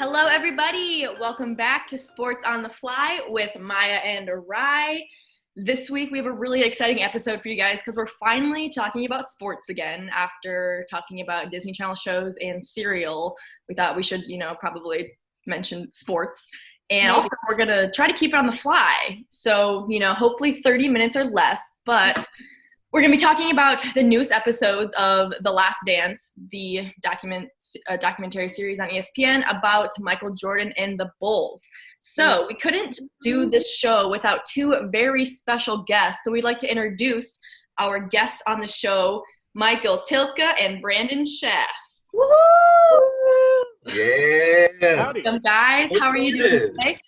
Hello, everybody. Welcome back to Sports on the Fly with Maya and Ry. This week, we have a really exciting episode for you guys because we're finally talking about sports again after talking about Disney Channel shows and cereal. We thought we should, probably mention sports. And also, we're going to try to keep it on the fly. So, hopefully 30 minutes or less, but we're going to be talking about the newest episodes of The Last Dance, the documentary series on ESPN about Michael Jordan and the Bulls. So we couldn't do this show without two very special guests. So we'd like to introduce our guests on the show, Michael Tilka and Brandon Schaff. Woohoo! Yeah. Howdy. Guys, how are you doing today?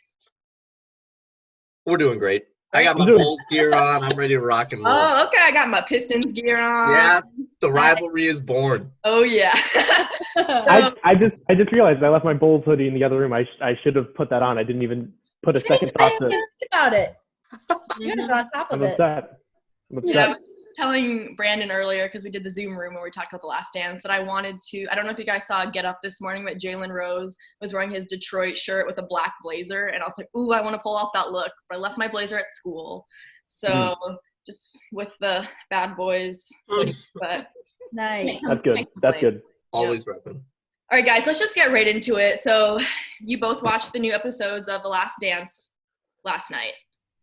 We're doing great. I got my Bulls gear on. I'm ready to rock and roll. Oh, okay. I got my Pistons gear on. Yeah, the rivalry is born. Oh, yeah. I just realized I left my Bulls hoodie in the other room. I should have put that on. I didn't even put a second thought to it. Think about it. You guys are on top of it. I'm upset. Yeah, I was telling Brandon earlier, because we did the Zoom room where we talked about The Last Dance, that I wanted to – I don't know if you guys saw Get Up this morning, but Jalen Rose was wearing his Detroit shirt with a black blazer, and I was like, ooh, I want to pull off that look. But I left my blazer at school. So just with the bad boys hoodie, but Nice. That's good. That's good. Always repping. All right, guys, let's just get right into it. So you both watched the new episodes of The Last Dance last night.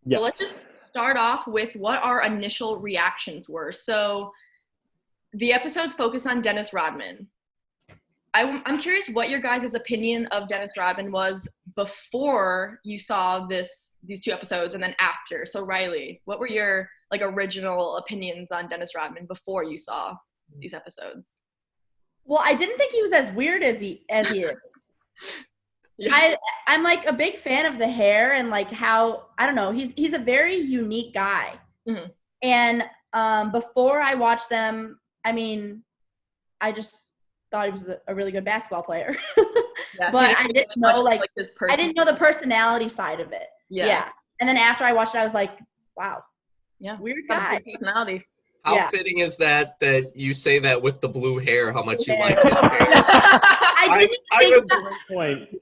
Yeah. So let's just start off with what our initial reactions were. So the episodes focus on Dennis Rodman. I'm curious what your guys' opinion of Dennis Rodman was before you saw these two episodes and then after. So Rylie, what were your original opinions on Dennis Rodman before you saw these episodes? Well, I didn't think he was as weird as he is. Yeah. I'm like a big fan of the hair and like how, I don't know, he's a very unique guy. Mm-hmm. And before I watched them, I mean, I just thought he was a really good basketball player. Yeah, but I didn't know I didn't know the personality side of it. Yeah. And then after I watched it, I was like, wow. Yeah. Weird guy. Personality. How fitting is that you say that with the blue hair, how much you like his hair? I was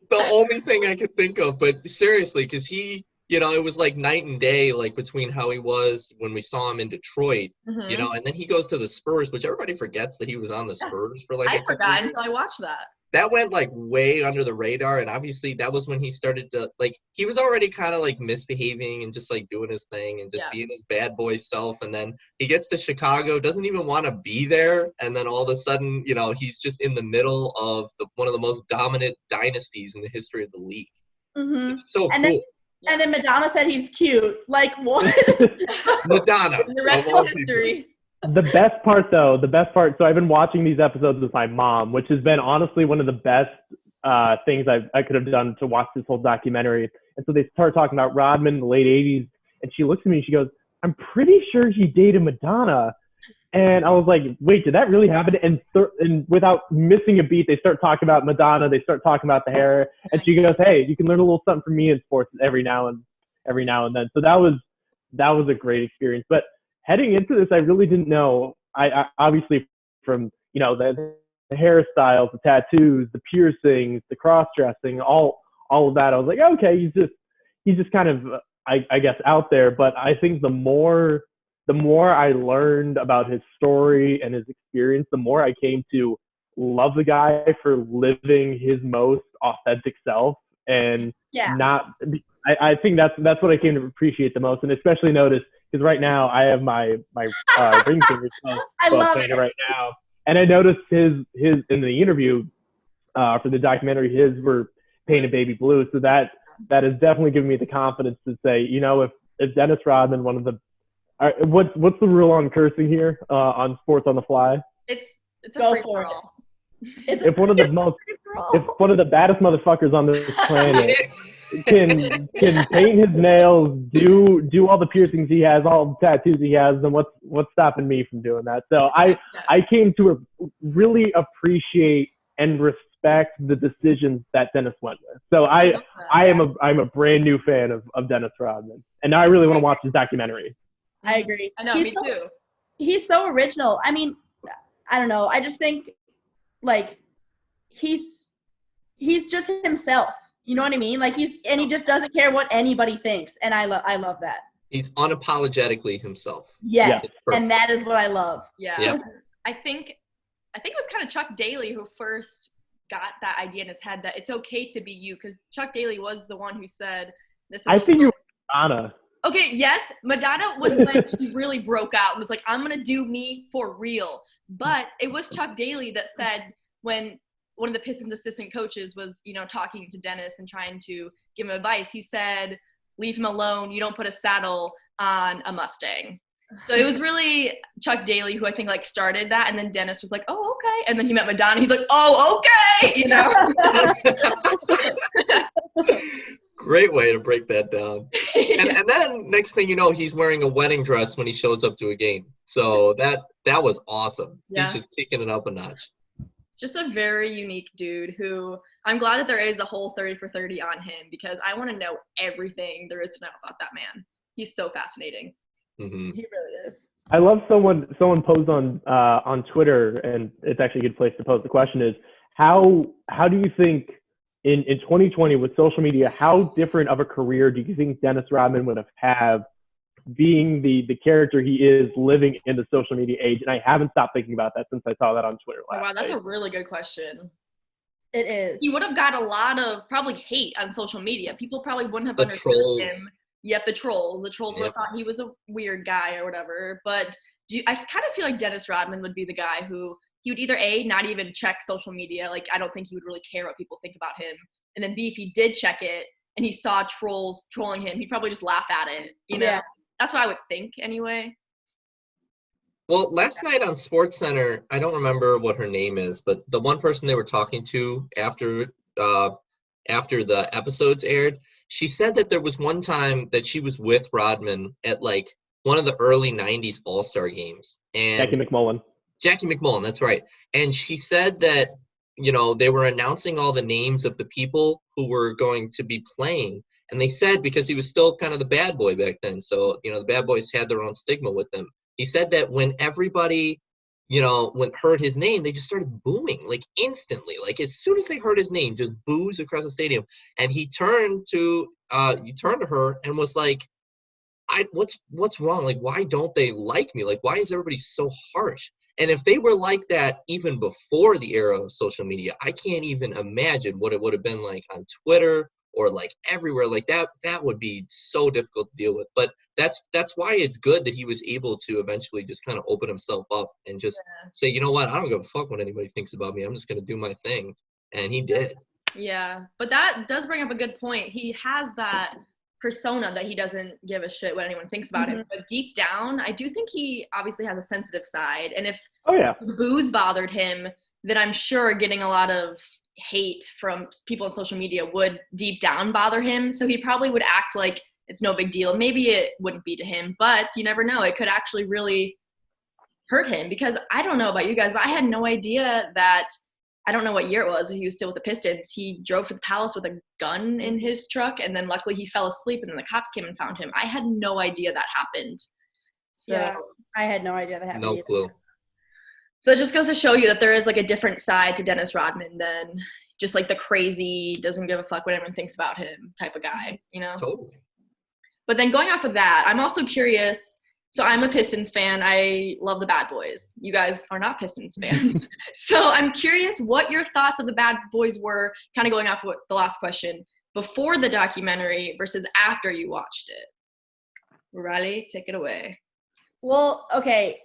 the only thing I could think of, but seriously, because he, it was like night and day, like between how he was when we saw him in Detroit, and then he goes to the Spurs, which everybody forgets that he was on the Spurs for I forgot until I watched that. That went like way under the radar, and obviously that was when he started to he was already kind of like misbehaving and just like doing his thing and just being his bad boy self, and then he gets to Chicago, doesn't even want to be there, and then all of a sudden he's just in the middle of one of the most dominant dynasties in the history of the league. Mm-hmm. It's so cool. And then Madonna said he's cute. Like what? Madonna. The rest is history. The best part, so I've been watching these episodes with my mom, which has been honestly one of the best things I could have done to watch this whole documentary. And so they start talking about Rodman in the late 80s, and she looks at me and she goes, I'm pretty sure he dated Madonna. And I was like, wait, did that really happen? And without missing a beat, they start talking about Madonna, they start talking about the hair, and she goes, hey, you can learn a little something from me in sports every now and then. So that was a great experience. But heading into this, I really didn't know. I obviously from the hairstyles, the tattoos, the piercings, the cross-dressing, all of that. I was like, okay, he's just kind of I guess out there. But I think the more I learned about his story and his experience, the more I came to love the guy for living his most authentic self and not. I think that's what I came to appreciate the most, and especially notice. Because right now I have my ring finger painted right now, and I noticed his in the interview for the documentary, his were painted baby blue. So that has definitely given me the confidence to say, if Dennis Rodman, one of the what's the rule on cursing here on Sports on the Fly? It's a Go free for for all. If one of the baddest motherfuckers on this planet can paint his nails, do all the piercings he has, all the tattoos he has, then what's stopping me from doing that? So I came to really appreciate and respect the decisions that Dennis went with. So I'm a brand new fan of Dennis Rodman, and now I really want to watch his documentary. I agree. I know, me too. He's so original. I mean, I don't know. I just think like he's he's just himself. You know what I mean? Like he just doesn't care what anybody thinks, and I love that. He's unapologetically himself. Yes, and that is what I love. Yeah. Yep. I think it was kind of Chuck Daly who first got that idea in his head that it's okay to be you, because Chuck Daly was the one who said this. I think you're Madonna. Okay, yes, Madonna was when he really broke out and was like, I'm gonna do me for real. But it was Chuck Daly that said, when one of the Pistons assistant coaches was, talking to Dennis and trying to give him advice, he said, leave him alone. You don't put a saddle on a Mustang. So it was really Chuck Daly who I think started that, and then Dennis was like, oh, okay. And then he met Madonna. He's like, oh, okay, Great way to break that down. And then next thing you know, he's wearing a wedding dress when he shows up to a game. So that was awesome. Yeah. He's just taking it up a notch. Just a very unique dude who I'm glad that there is a whole 30 for 30 on him, because I want to know everything there is to know about that man. He's so fascinating. Mm-hmm. He really is. I love someone posed on Twitter, and it's actually a good place to pose the question is, how do you think in 2020 with social media, how different of a career do you think Dennis Rodman would have being the character he is living in the social media age? And I haven't stopped thinking about that since I saw that on Twitter last wow, that's night. a really good question. It is. He would have got a lot of probably hate on social media. People probably wouldn't have understood him. Yep, the trolls. The trolls would have thought he was a weird guy or whatever. But I kind of feel like Dennis Rodman would be the guy who he would either A, not even check social media. I don't think he would really care what people think about him. And then B, if he did check it and he saw trolls trolling him, he'd probably just laugh at it. Yeah. That's what I would think anyway. Well, last night on SportsCenter, I don't remember what her name is, but the one person they were talking to after the episodes aired, she said that there was one time that she was with Rodman at one of the early 90s All-Star games. And Jackie McMullen, that's right. And she said that, they were announcing all the names of the people who were going to be playing. And they said, because he was still kind of the bad boy back then, so, the bad boys had their own stigma with them. He said that when everybody, heard his name, they just started booing, instantly. As soon as they heard his name, just boos across the stadium. And he turned to her and was like, what's wrong? Why don't they like me? Why is everybody so harsh? And if they were like that even before the era of social media, I can't even imagine what it would have been like on Twitter or everywhere. That would be so difficult to deal with. But that's why it's good that he was able to eventually just kind of open himself up and just say, you know what, I don't give a fuck what anybody thinks about me. I'm just going to do my thing. And he did. Yeah, but that does bring up a good point. He has that persona that he doesn't give a shit what anyone thinks about him. But deep down, I do think he obviously has a sensitive side. And if the booze bothered him, then I'm sure getting a lot of hate from people on social media would deep down bother him. So he probably would act like it's no big deal. Maybe it wouldn't be to him, but you never know. It could actually really hurt him, because I don't know about you guys, but I had no idea that, I don't know what year it was, he was still with the Pistons. He drove to the Palace with a gun in his truck, and then luckily he fell asleep, and then the cops came and found him. I had no idea that happened. So, yeah, I had no idea that happened. No clue. So it just goes to show you that there is a different side to Dennis Rodman than just the crazy, doesn't give a fuck what everyone thinks about him type of guy, Totally. But then going off of that, I'm also curious. So I'm a Pistons fan. I love the Bad Boys. You guys are not Pistons fans. So I'm curious what your thoughts of the Bad Boys were, kind of going off what the last question, before the documentary versus after you watched it. Rylie, take it away. Well, okay.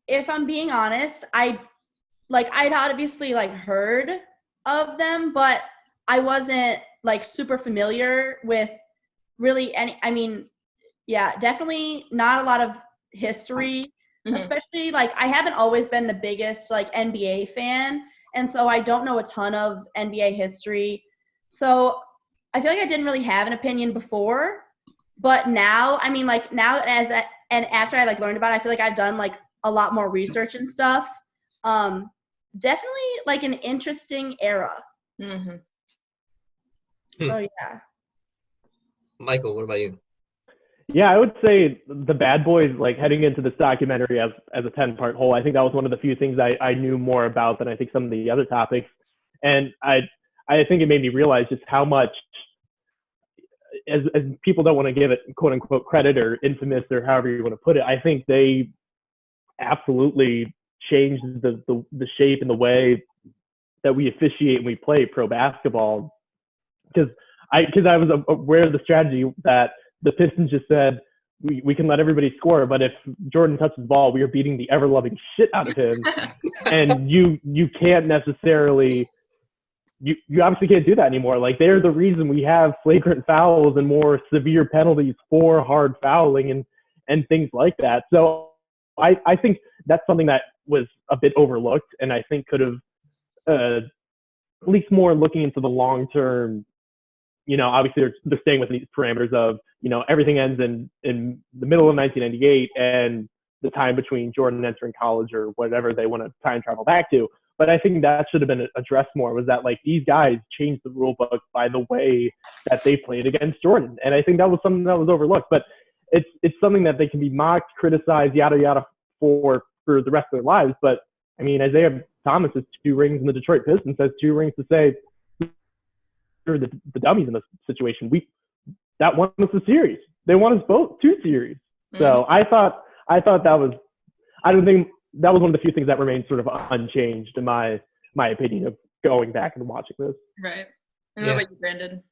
If I'm being honest, I'd obviously heard of them, but I wasn't super familiar with really definitely not a lot of history, especially I haven't always been the biggest NBA fan, and so I don't know a ton of NBA history. So I feel like I didn't really have an opinion before, but now, now and after I learned about it, I feel like I've done a lot more research and stuff. Definitely an interesting era. So yeah. Michael, what about you? Yeah, I would say the Bad Boys, heading into this documentary as a 10-part whole, I think that was one of the few things I knew more about than I think some of the other topics. And I I think it made me realize just how much, as people don't want to give it quote unquote credit or infamous or however you want to put it, I think they absolutely changed the shape and the way that we officiate and we play pro basketball. Because I was aware of the strategy that the Pistons just said, we can let everybody score, but if Jordan touches the ball, we are beating the ever-loving shit out of him. And you can't necessarily, you obviously can't do that anymore. Like, they're the reason we have flagrant fouls and more severe penalties for hard fouling and things like that. So I think that's something that was a bit overlooked, and I think could have, at least more looking into the long-term, obviously they're staying within these parameters of, everything ends in the middle of 1998 and the time between Jordan entering college or whatever they want to time travel back to. But I think that should have been addressed more, was that, like, these guys changed the rule book by the way that they played against Jordan. And I think that was something that was overlooked. But it's something that they can be mocked, criticized, yada, yada, for the rest of their lives. But, I mean, Isaiah Thomas has 2 rings, and the Detroit Pistons has 2 rings to say they're the dummies in this situation. That won us a series. They won us both 2 series. Mm-hmm. So I thought that was, I don't think that was one of the few things that remained sort of unchanged in my opinion of going back and watching this. Right. And what about you, Brandon?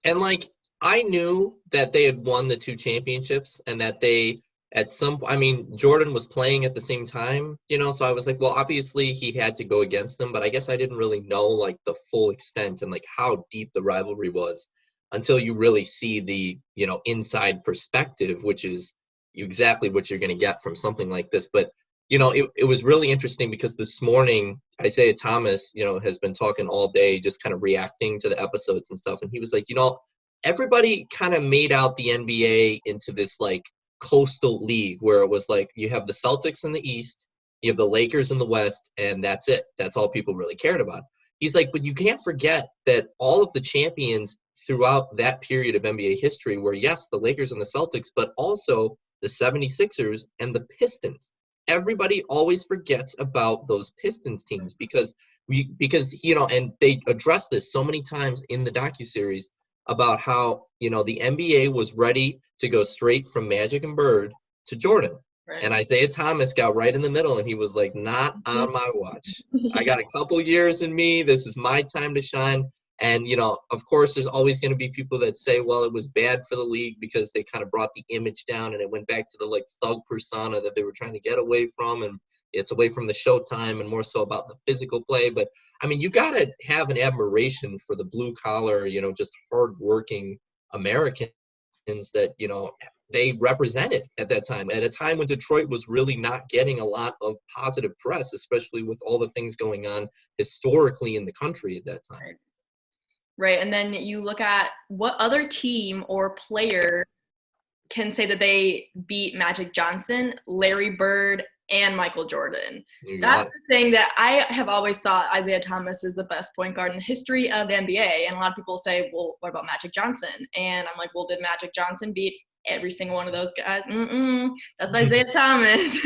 And, like, I knew that they had won the 2 championships and that they, at some, I mean, Jordan was playing at the same time, so I was like, well, obviously he had to go against them, but I guess I didn't really know, like, the full extent and, like, how deep the rivalry was until you really see the, inside perspective, which is exactly what you're going to get from something like this. But, it was really interesting because this morning, Isaiah Thomas, has been talking all day, just kind of reacting to the episodes and stuff. And he was like, everybody kind of made out the NBA into this, like, coastal league where it was like you have the Celtics in the East, you have the Lakers in the West, and that's it. That's all people really cared about. He's like, but you can't forget that all of the champions throughout that period of NBA history were, yes, the Lakers and the Celtics, but also the 76ers and the Pistons. Everybody always forgets about those Pistons teams because and they addressed this so many times in the docuseries about how, the NBA was ready to go straight from Magic and Bird to Jordan. Right. And Isaiah Thomas got right in the middle, and he was like, not on my watch. I got a couple years in me. This is my time to shine. And, of course, there's always going to be people that say, well, it was bad for the league because they kind of brought the image down and it went back to the, like, thug persona that they were trying to get away from. And it's away from the showtime and more so about the physical play. But, I mean, you got to have an admiration for the blue collar, just hardworking Americans that, they represented at that time, at a time when Detroit was really not getting a lot of positive press, especially with all the things going on historically in the country at that time. Right. And then you look at what other team or player can say that they beat Magic Johnson, Larry Bird, and Michael Jordan. That's the thing that I have always thought Isaiah Thomas is the best point guard in the history of the NBA. And a lot of people say, well, what about Magic Johnson? And I'm like, well, did Magic Johnson beat every single one of those guys? That's Isaiah Thomas.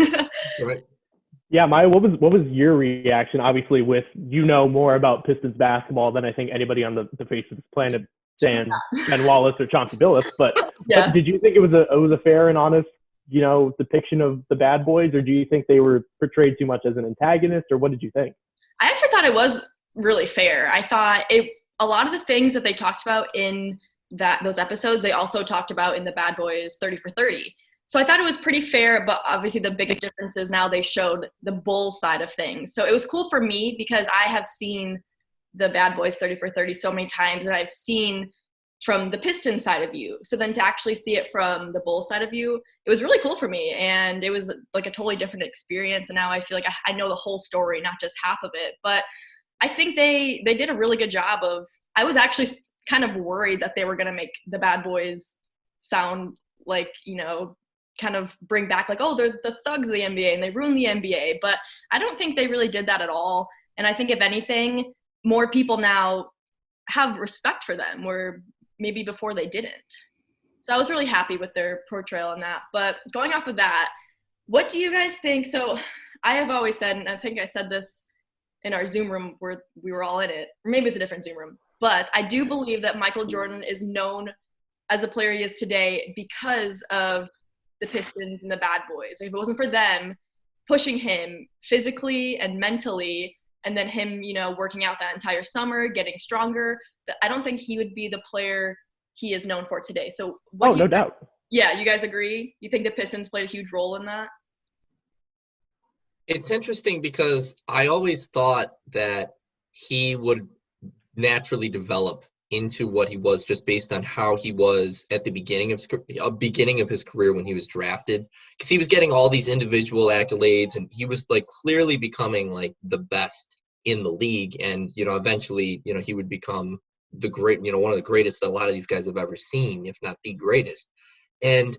Right. Yeah, Maya, what was your reaction? Obviously, with more about Pistons basketball than I think anybody on the face of this planet, Ben Wallace or Chauncey Billups. But did you think it was a fair and honest, depiction of the bad boys, or do you think they were portrayed too much as an antagonist, or what did you think? I actually thought it was really fair. I thought a lot of the things that they talked about in those episodes, they also talked about in the Bad Boys 30 for 30. So I thought it was pretty fair, but obviously the biggest difference is now they showed the Bulls side of things. So it was cool for me because I have seen the Bad Boys 30 for 30 so many times, and I've seen from the Pistons side of view. So then to actually see it from the Bulls side of view, it was really cool for me. And it was like a totally different experience. And now I feel like I know the whole story, not just half of it. But I think they did a really good job of, I was actually kind of worried that they were going to make the Bad Boys sound like, kind of bring back like, oh, they're the thugs of the NBA and they ruined the NBA. But I don't think they really did that at all. And I think if anything, more people now have respect for them where maybe before they didn't. So I was really happy with their portrayal on that. But going off of that, what do you guys think? So I have always said, and I think I said this in our Zoom room where we were all in it, or maybe it was a different Zoom room, But I do believe that Michael Jordan is known as a player he is today because of the Pistons and the Bad Boys. If it wasn't for them pushing him physically and mentally, and then him, working out that entire summer, getting stronger, I don't think he would be the player he is known for today. So no doubt. Yeah, you guys agree? You think the Pistons played a huge role in that? It's interesting because I always thought that he would naturally develop into what he was just based on how he was at the beginning of his career when he was drafted, because he was getting all these individual accolades and he was like clearly becoming like the best in the league, and eventually he would become the great one of the greatest that a lot of these guys have ever seen, if not the greatest. And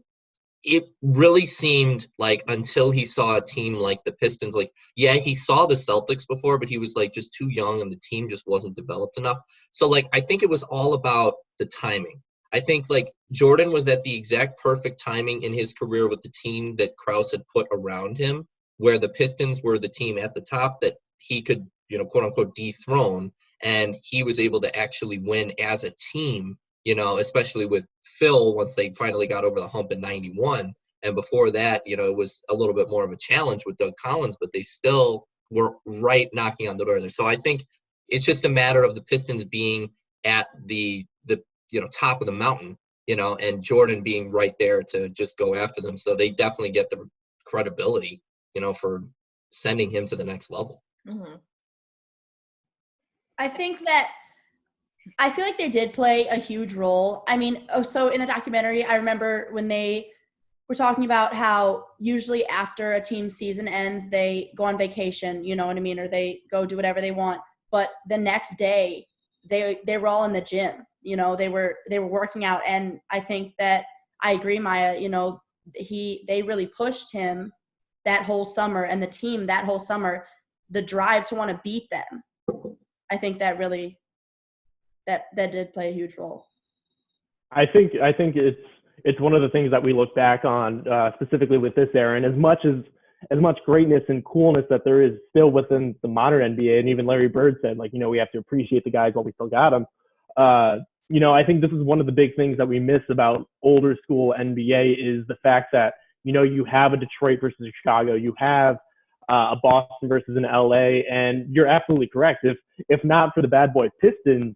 it really seemed like until he saw a team like the Pistons, like, yeah, he saw the Celtics before, but he was like just too young and the team just wasn't developed enough. So like, I think it was all about the timing. I think like Jordan was at the exact perfect timing in his career with the team that Krause had put around him, where the Pistons were the team at the top that he could, quote unquote, dethrone. And he was able to actually win as a team, especially with Phil once they finally got over the hump in 91. And before that, it was a little bit more of a challenge with Doug Collins, but they still were right knocking on the door there. So I think it's just a matter of the Pistons being at the top of the mountain, and Jordan being right there to just go after them. So they definitely get the credibility, for sending him to the next level. Mm-hmm. I feel like they did play a huge role. I mean, so in the documentary, I remember when they were talking about how usually after a team's season ends, they go on vacation, you know what I mean? Or they go do whatever they want. But the next day, they were all in the gym, they were working out. And I think that I agree, Maya, they really pushed him that whole summer, and the team that whole summer, the drive to want to beat them. I think that really that did play a huge role. I think it's one of the things that we look back on specifically with this era, and as much greatness and coolness that there is still within the modern NBA, and even Larry Bird said, like, we have to appreciate the guys while we still got them. I think this is one of the big things that we miss about older school NBA is the fact that, you have a Detroit versus a Chicago, you have a Boston versus an LA, and you're absolutely correct. If not for the Bad Boy Pistons,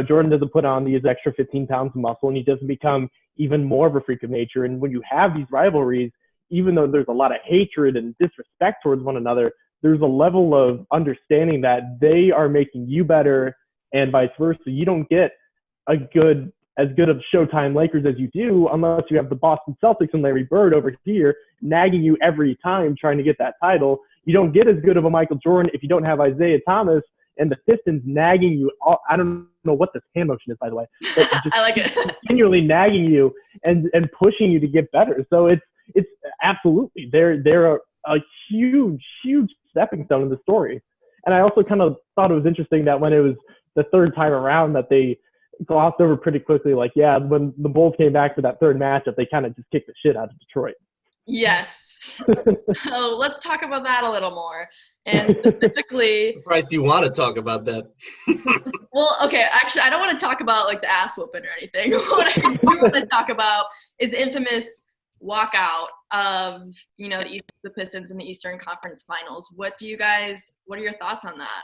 Jordan doesn't put on these extra 15 pounds of muscle, and he doesn't become even more of a freak of nature. And when you have these rivalries, even though there's a lot of hatred and disrespect towards one another, there's a level of understanding that they are making you better and vice versa. You don't get as good of Showtime Lakers as you do unless you have the Boston Celtics and Larry Bird over here nagging you every time trying to get that title. You don't get as good of a Michael Jordan if you don't have Isaiah Thomas and the Pistons nagging you. I don't know what this hand motion is, by the way. But just I like it. Continually nagging you and pushing you to get better. So it's absolutely, they're a huge stepping stone in the story. And I also kind of thought it was interesting that when it was the third time around that they glossed over pretty quickly, like, yeah, when the Bulls came back for that third matchup, they kind of just kicked the shit out of Detroit. Yes. So let's talk about that a little more. And specifically, I'm surprised you want to talk about that. Well, okay, actually, I don't want to talk about like the ass whooping or anything. What I do want to talk about is the infamous walkout of the Pistons in the Eastern Conference Finals. What are your thoughts on that?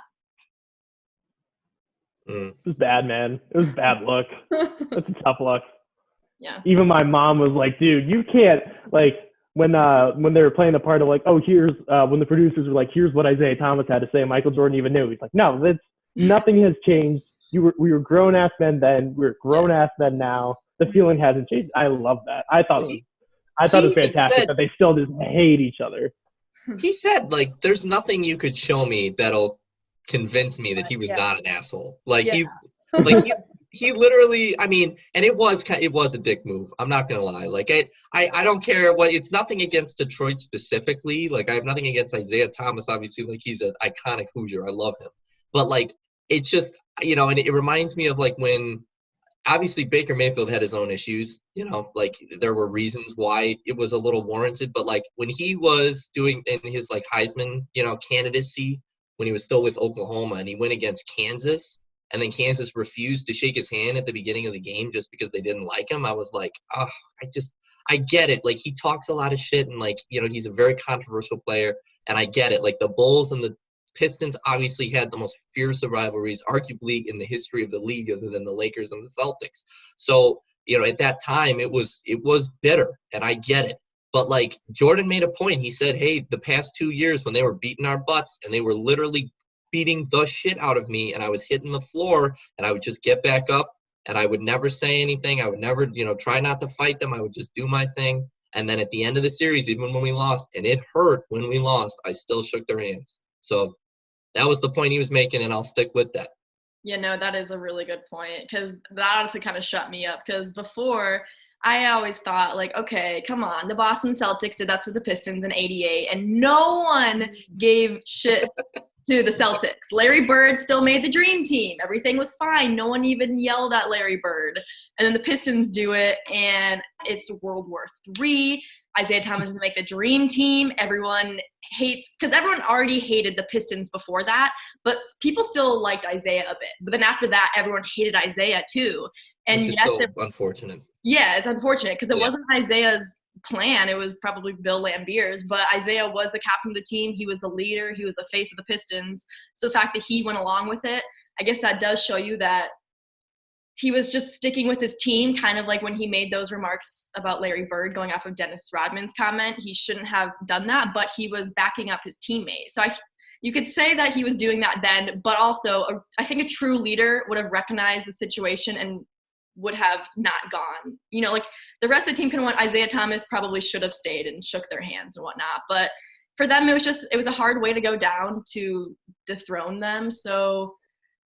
It was bad, man. It was bad luck. That's a tough luck. Yeah. Even my mom was like, dude, you can't, like, when they were playing the part of like, oh, here's when the producers were like, here's what Isaiah Thomas had to say, Michael Jordan even knew. He's like, no, nothing has changed. We were grown ass men then. We're grown ass men now. The feeling hasn't changed. I love that. I thought it was fantastic that they still just hate each other. He said, like, there's nothing you could show me that'll convince me that he was not an asshole. Like he literally, I mean, and it was a dick move. I'm not gonna lie. Like I don't care what. It's nothing against Detroit specifically. Like I have nothing against Isaiah Thomas. Obviously, like he's an iconic Hoosier. I love him. But like it's just and it reminds me of like when obviously Baker Mayfield had his own issues. Like there were reasons why it was a little warranted. But like when he was doing in his like Heisman candidacy when he was still with Oklahoma and he went against Kansas. and then Kansas refused to shake his hand at the beginning of the game just because they didn't like him, I was like, oh, I get it. Like, he talks a lot of shit, and, like, you know, he's a very controversial player, and I get it. Like, the Bulls and the Pistons obviously had the most fierce of rivalries, arguably in the history of the league, other than the Lakers and the Celtics. So, you know, at that time, it was bitter, and I get it. But, like, Jordan made a point. He said, hey, the past 2 years when they were beating our butts and they were literally beating the shit out of me and I was hitting the floor and I would just get back up and I would never say anything. I would never, you know, try not to fight them. I would just do my thing. And then at the end of the series, even when we lost, and it hurt when we lost, I still shook their hands. So that was the point he was making, and I'll stick with that. Yeah, no, that is a really good point, because that honestly kind of shut me up, because before I always thought, like, okay, come on, the Boston Celtics did that to the Pistons in '88, and no one gave shit to the Celtics. Larry Bird still made the dream team. Everything was fine. No one even yelled at Larry Bird. And then the Pistons do it, and it's World War III. Isaiah Thomas doesn't make the dream team. Everyone hates, because everyone already hated the Pistons before that, but people still liked Isaiah a bit. But then after that, everyone hated Isaiah too. And which is so unfortunate. Yeah, it's unfortunate, because it wasn't Isaiah's plan. It was probably Bill Laimbeer's, but Isaiah was the captain of the team. He was the leader. He was the face of the Pistons. So the fact that he went along with it, I guess that does show you that he was just sticking with his team, kind of like when he made those remarks about Larry Bird going off of Dennis Rodman's comment. He shouldn't have done that, but he was backing up his teammate. So you could say that he was doing that then, but also I think a true leader would have recognized the situation and would have not gone. You know, like, the rest of the team could have won. Isaiah Thomas probably should have stayed and shook their hands and whatnot. But for them, it was a hard way to go down to dethrone them. So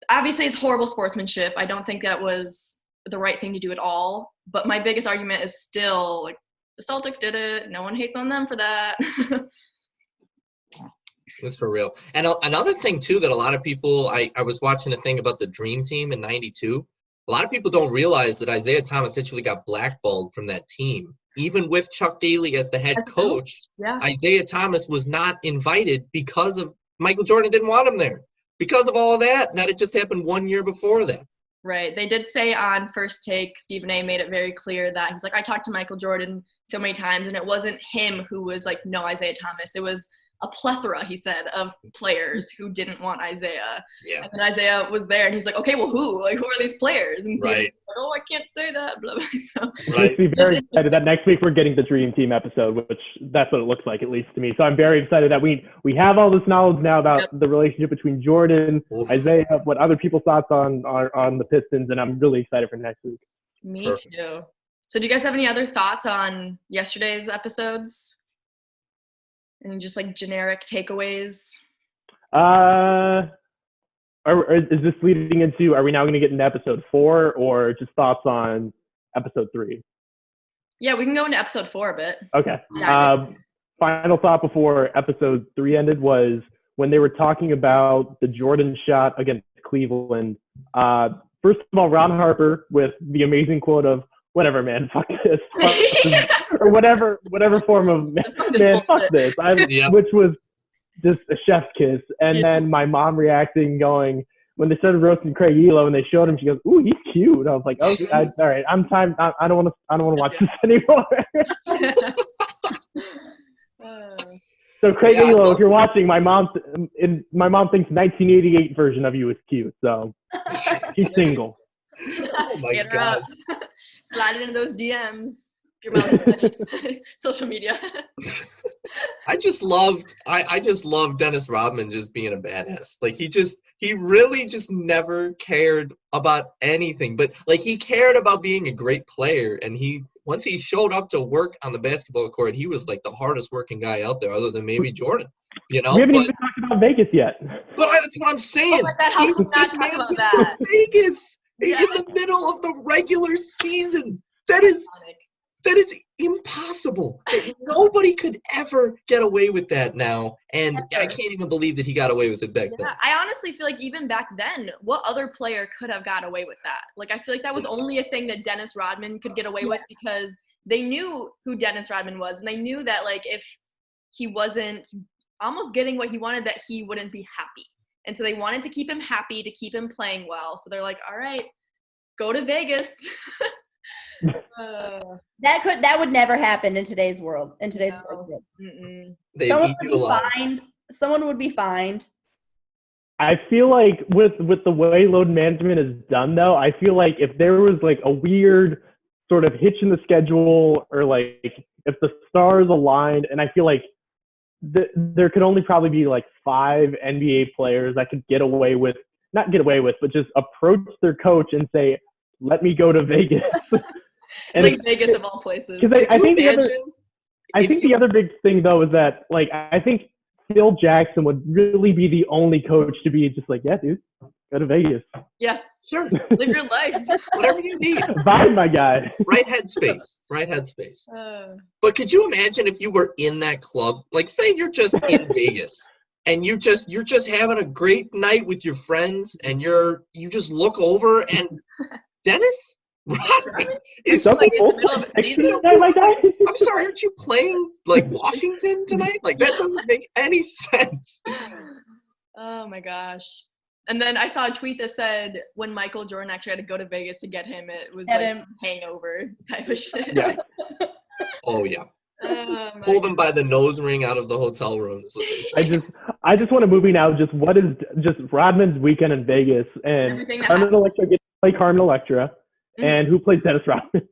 obviously it's horrible sportsmanship. I don't think that was the right thing to do at all. But my biggest argument is still, like, the Celtics did it. No one hates on them for that. That's for real. And another thing, too, that a lot of people, I was watching a thing about the Dream Team in '92. A lot of people don't realize that Isaiah Thomas actually got blackballed from that team. Even with Chuck Daly as the head coach, Isaiah Thomas was not invited because of Michael Jordan didn't want him there. Because of all of that, and that had just happened 1 year before that. Right. They did say on First Take, Stephen A. made it very clear that he's like, I talked to Michael Jordan so many times, and it wasn't him who was like, no, Isaiah Thomas. It was a plethora, he said, of players who didn't want Isaiah. Yeah. And then Isaiah was there, and he's like, okay, well, who? Like, who are these players? And right. Like, oh, I can't say that. Blah, blah. So, right. Makes me very excited that next week we're getting the Dream Team episode, which that's what it looks like, at least to me. So I'm very excited that we have all this knowledge now about the relationship between Jordan, Isaiah, what other people's thoughts on the Pistons, and I'm really excited for next week. Me too. So do you guys have any other thoughts on yesterday's episodes? And just like generic takeaways? Is this leading into, are we now going to get into episode 4, or just thoughts on episode 3? Yeah, we can go into episode 4 a bit. Okay. Final thought before episode 3 ended was when they were talking about the Jordan shot against Cleveland. First of all, Ron Harper with the amazing quote of, whatever, man, fuck this. Or whatever form of, man, fuck this. Which was just a chef's kiss. And then my mom reacting, going, when they started roasting Craig Elo and they showed him, she goes, ooh, he's cute. I was like, okay, all right, I'm time. I don't want to watch this anymore. So Craig Elo, if you're watching, my mom thinks 1988 version of you is cute. So she's single. Oh my God. Slide it into those DMs. Your mom social media. I just loved Dennis Rodman just being a badass. Like, he really just never cared about anything. But like, he cared about being a great player, and once he showed up to work on the basketball court, he was like the hardest working guy out there, other than maybe Jordan. You know, we haven't even talked about Vegas yet. But that's what I'm saying. How can we not talk about that? Vegas in the middle of the regular season. That is impossible. Nobody could ever get away with that now. And I can't even believe that he got away with it back then. I honestly feel like even back then, what other player could have got away with that? Like, I feel like that was only a thing that Dennis Rodman could get away with, because they knew who Dennis Rodman was. And they knew that, like, if he wasn't almost getting what he wanted, that he wouldn't be happy. And so they wanted to keep him happy, to keep him playing well. So they're like, all right, go to Vegas. That would never happen in today's world. In today's sports world. Someone would be fined. I feel like with the way load management is done, though, I feel like if there was like a weird sort of hitch in the schedule, or like if the stars aligned, and I feel like there could only probably be like 5 NBA players that could not get away with, but just approach their coach and say, "Let me go to Vegas." And like Vegas of all places. Because I think the other big thing though is that like I think Phil Jackson would really be the only coach to be just like, yeah, dude, go to Vegas. Yeah, sure. Live your life. Whatever you need. Vibe, my guy. Right headspace. But could you imagine if you were in that club? Like, say you're just in Vegas and you're just having a great night with your friends, and you just look over and Dennis Rodman is like in the middle of a season. I'm sorry, aren't you playing like Washington tonight? Like, that doesn't make any sense. Oh my gosh. And then I saw a tweet that said when Michael Jordan actually had to go to Vegas to get him, it was like hangover type of shit. Yeah. Oh yeah. Pull them by the nose ring out of the hotel room. I just want a movie now. Just what is just Rodman's weekend in Vegas, and Carmen Electra gets to play Carmen Electra. And who plays Dennis Rodman?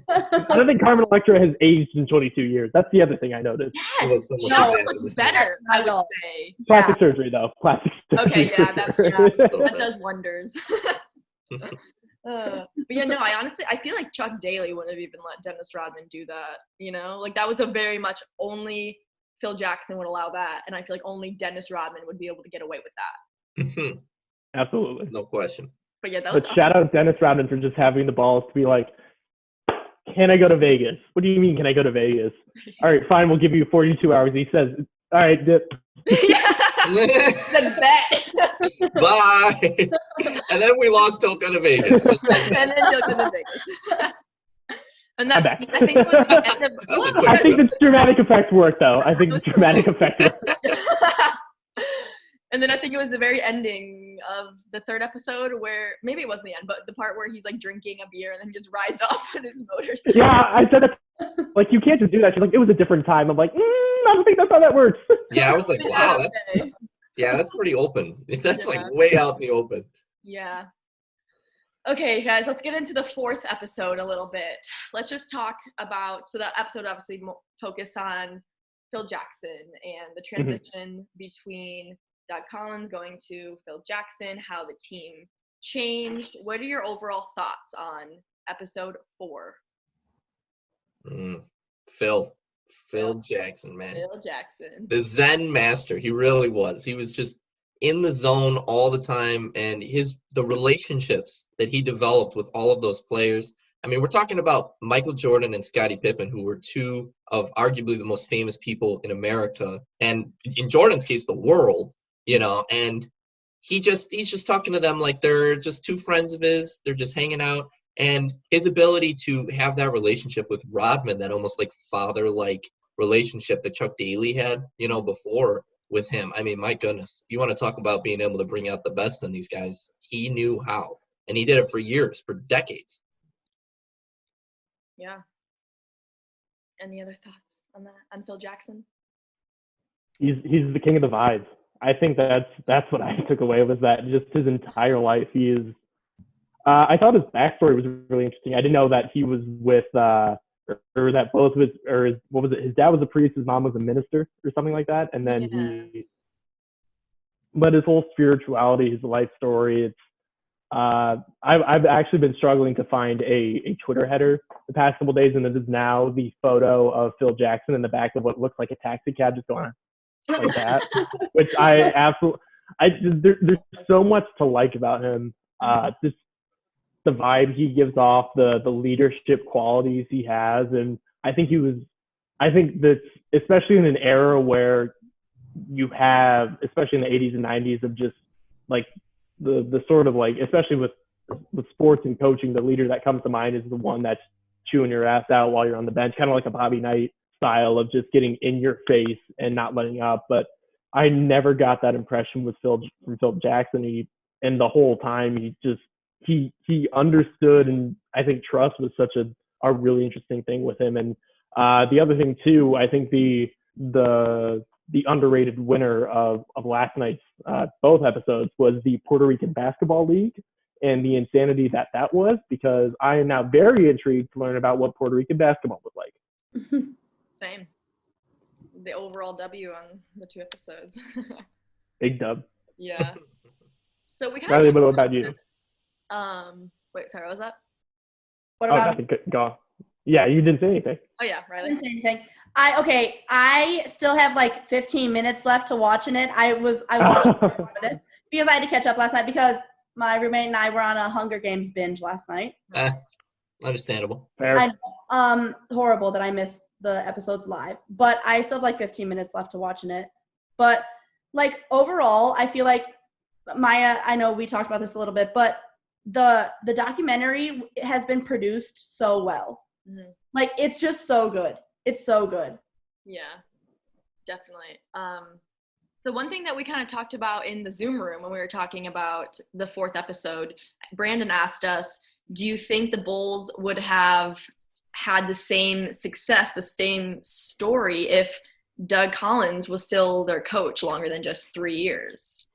I don't think Carmen Electra has aged in 22 years. That's the other thing I noticed. Yes, she also looks better, I would say. Plastic surgery, though. Plastic surgery. Okay, yeah, that's true. That does wonders. But yeah, no, I feel like Chuck Daly wouldn't have even let Dennis Rodman do that, you know? Like, that was a very much only Phil Jackson would allow that, and I feel like only Dennis Rodman would be able to get away with that. Absolutely. No question. But yeah, that was shout out Dennis Rodman for just having the balls to be like, can I go to Vegas? What do you mean, can I go to Vegas? All right, fine, we'll give you 42 hours. He says, all right, dip. The bet. Bye. And then we lost Tilka to Vegas. And then Tilka to Vegas. And that's, I think it was the end of I think the dramatic effect worked, though. I think the dramatic effect worked. And then I think it was the very ending of the 3rd episode where, maybe it wasn't the end, but the part where he's like drinking a beer and then he just rides off on his motorcycle. Yeah, I said it. Like, you can't just do that. She's like, it was a different time. I'm like, I don't think that's how that works. Yeah, I was like, wow, that's pretty open. That's like way out in the open. Yeah. Okay, guys, let's get into the 4th episode a little bit. Let's just talk about, so the episode obviously focused on Phil Jackson and the transition between Doug Collins going to Phil Jackson, how the team changed. What are your overall thoughts on episode 4? Phil Jackson, man. Phil Jackson. The Zen master. He really was. He was just in the zone all the time, and the relationships that he developed with all of those players. I mean, we're talking about Michael Jordan and Scottie Pippen, who were 2 of arguably the most famous people in America, and in Jordan's case, the world. You know, and he's just talking to them like they're just 2 friends of his. They're just hanging out. And his ability to have that relationship with Rodman, that almost like father-like relationship that Chuck Daly had, you know, before with him. I mean, my goodness, you want to talk about being able to bring out the best in these guys. He knew how. And he did it for years, for decades. Yeah. Any other thoughts on that, on Phil Jackson? He's the king of the vibes. I think that's what I took away, was that just his entire life he is. I thought his backstory was really interesting. I didn't know that he was with or that both of his dad was a priest, his mom was a minister or something like that, and then but his whole spirituality, his life story. It's I've actually been struggling to find a Twitter header the past couple of days, and it is now the photo of Phil Jackson in the back of what looks like a taxi cab just going like that, which I absolutely, there's so much to like about him. Just the vibe he gives off, the leadership qualities he has, and I think that especially in an era where you have, especially in the 80s and 90s, of just like the sort of like, especially with sports and coaching, the leader that comes to mind is the one that's chewing your ass out while you're on the bench, kind of like a Bobby Knight style of just getting in your face and not letting up. But I never got that impression with from Phil Jackson. And the whole time he understood, and I think trust was such a really interesting thing with him. And the other thing too, I think the underrated winner of last night's both episodes was the Puerto Rican Basketball League and the insanity that was, because I am now very intrigued to learn about what Puerto Rican basketball was like. Same. The overall W on the 2 episodes. Big dub. Yeah. So we kind Rylie, of what about you? Wait, sorry, what was that? What about nothing. Go. Yeah, you didn't say anything. Oh yeah, I Rylie. didn't say anything. I still have like 15 minutes left to watching it. I watched this because I had to catch up last night because my roommate and I were on a Hunger Games binge last night. Understandable. Fair. Horrible that I missed the episodes live, but I still have like 15 minutes left to watching it. But like overall, I feel like Maya, I know we talked about this a little bit, but the documentary has been produced so well. Mm-hmm. Like it's just so good. It's so good. Yeah, definitely. So one thing that we kind of talked about in the Zoom room when we were talking about the 4th episode, Brandon asked us, do you think the Bulls would have had the same success, the same story if Doug Collins was still their coach longer than just 3 years?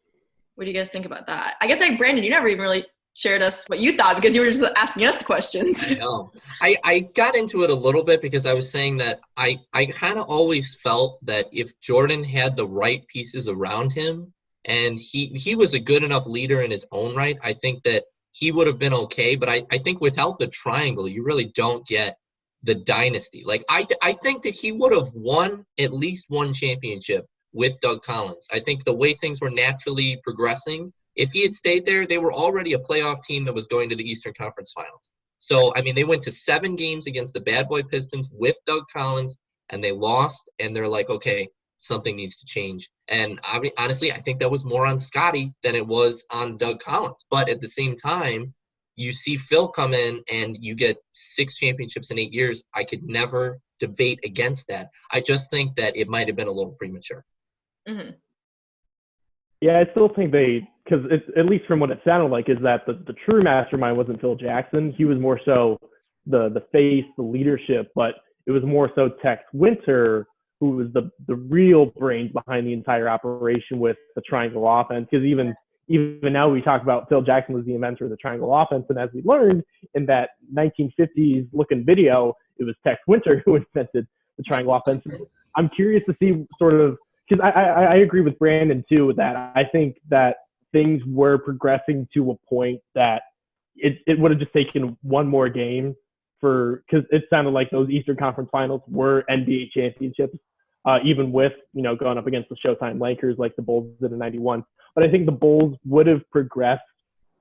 What do you guys think about that? I guess like Brandon, you never even really shared us what you thought because you were just asking us questions. I know. I got into it a little bit because I was saying that I kind of always felt that if Jordan had the right pieces around him and he was a good enough leader in his own right, I think that he would have been okay. But I think without the triangle, you really don't get the dynasty. Like I think that he would have won at least one championship with Doug Collins. I think the way things were naturally progressing, if he had stayed there, they were already a playoff team that was going to the Eastern Conference Finals. So, I mean, they went to 7 games against the Bad Boy Pistons with Doug Collins, and they lost, and they're like, okay, something needs to change. And honestly, I think that was more on Scotty than it was on Doug Collins. But at the same time, you see Phil come in, and you get 6 championships in 8 years. I could never debate against that. I just think that it might have been a little premature. Mm-hmm. Yeah, I still think because at least from what it sounded like, is that the true mastermind wasn't Phil Jackson. He was more so the face, the leadership, but it was more so Tex Winter, who was the real brains behind the entire operation with the triangle offense. Because even now we talk about Phil Jackson was the inventor of the triangle offense, and as we learned in that 1950s looking video, it was Tex Winter who invented the triangle offense. I'm curious to see sort of, because I agree with Brandon too, that I think that things were progressing to a point that it would have just taken one more game because it sounded like those Eastern Conference Finals were NBA championships, even with, going up against the Showtime Lakers like the Bulls did in '91. But I think the Bulls would have progressed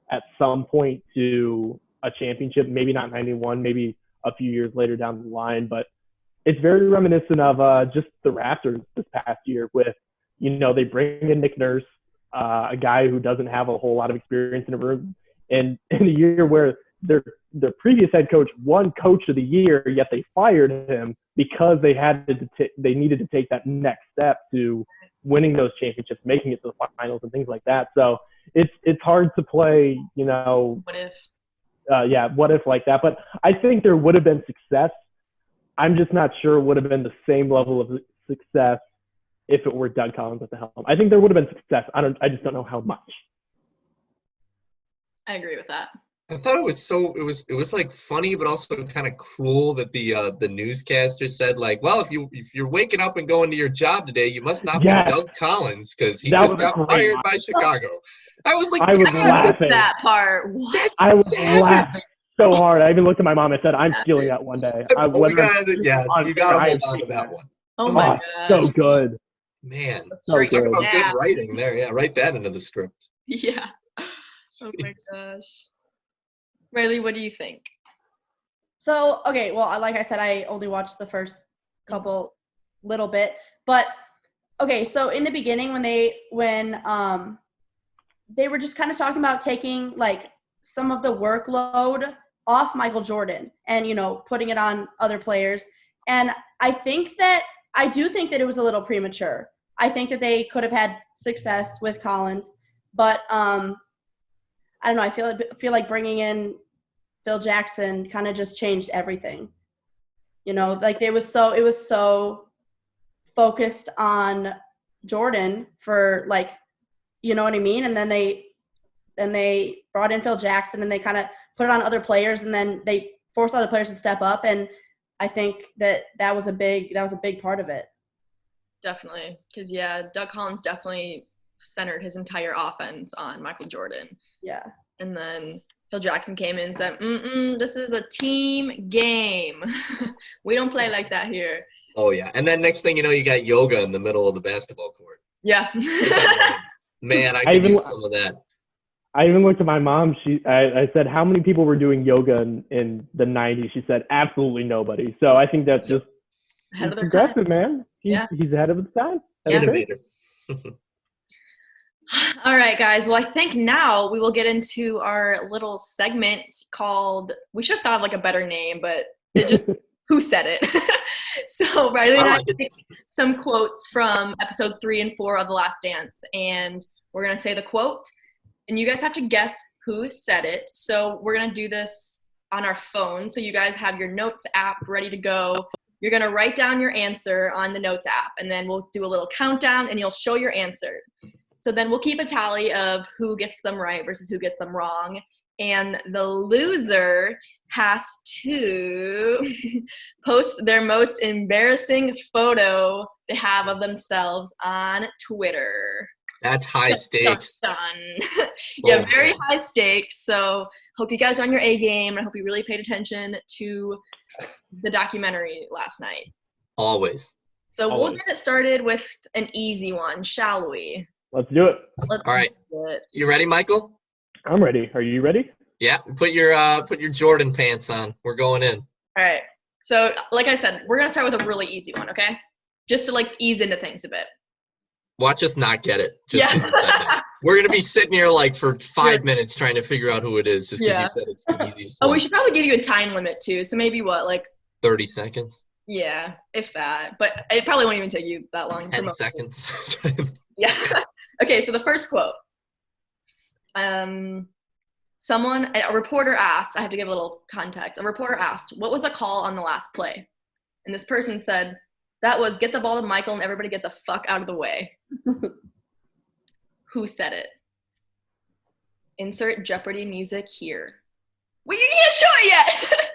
at some point to a championship, maybe not '91, maybe a few years later down the line, but it's very reminiscent of just the Raptors this past year with, they bring in Nick Nurse, a guy who doesn't have a whole lot of experience in a room. And in a year where their previous head coach won Coach of the Year, yet they fired him because they needed to take that next step to winning those championships, making it to the finals and things like that. So it's hard to play, What if? What if like that. But I think there would have been success. I'm just not sure it would have been the same level of success if it were Doug Collins at the helm. I think there would have been success. I just don't know how much. I agree with that. I thought it was like funny, but also kind of cruel that the newscaster said like, well, if you're waking up and going to your job today, you must not be Doug Collins because he just got fired by Chicago. I was like, I was laughing. That part. What? I was laughing so hard. I even looked at my mom and said, "I'm stealing that one day." You got to hold on to that one. Oh my gosh. So good. Man, so talk about good writing there. Yeah, write that into the script. Yeah. Oh my gosh. Rylie, what do you think? So, okay, well, like I said, I only watched the first couple little bit, but okay, so in the beginning when they were just kind of talking about taking like some of the workload off Michael Jordan and, putting it on other players. And I do think that it was a little premature. I think that they could have had success with Collins, but I don't know. I feel like bringing in Phil Jackson kind of just changed everything. You know, like it was so focused on Jordan for like, you know what I mean? And then they brought in Phil Jackson and they kind of put it on other players, and then they forced other players to step up. And I think that was a big part of it. Definitely. Because, yeah, Doug Collins definitely centered his entire offense on Michael Jordan. Yeah. And then Phil Jackson came in and said, this is a team game. We don't play like that here. Oh, yeah. And then next thing you know, you got yoga in the middle of the basketball court. Yeah. Man, I could use some of that. I even looked at my mom. I said, how many people were doing yoga in the 90s? She said, absolutely nobody. So I think that's just progressive, man. He's ahead of his time. Innovator. All right, guys. Well, I think now we will get into our little segment called, we should have thought of like a better name, but it just, who said it? So Rylie and I take some quotes from episode 3 and 4 of The Last Dance, and we're going to say the quote, and you guys have to guess who said it. So we're going to do this on our phone. So you guys have your notes app ready to go. You're going to write down your answer on the notes app, and then we'll do a little countdown, and you'll show your answer. So then we'll keep a tally of who gets them right versus who gets them wrong. And the loser has to post their most embarrassing photo they have of themselves on Twitter. That's high stakes. Yeah, very high stakes. So hope you guys are on your A game. I hope you really paid attention to the documentary last night. Always. So we'll get it started with an easy one, shall we? Let's do it. All right. You ready, Michael? I'm ready. Are you ready? Yeah. Put your Jordan pants on. We're going in. All right. So like I said, we're going to start with a really easy one, okay? Just to like ease into things a bit. Watch us not get it. Just because you said that. We're going to be sitting here like for 5 minutes trying to figure out who it is just because you said it's the easiest one. We should probably give you a time limit too. So maybe what, like 30 seconds? Yeah, if that. But it probably won't even take you that long. 10 seconds. Yeah. Okay, so the first quote. A reporter asked, I have to give a little context. A reporter asked, what was a call on the last play? And this person said, that was get the ball to Michael and everybody get the fuck out of the way. Who said it? Insert Jeopardy music here. Well, you can't show it yet.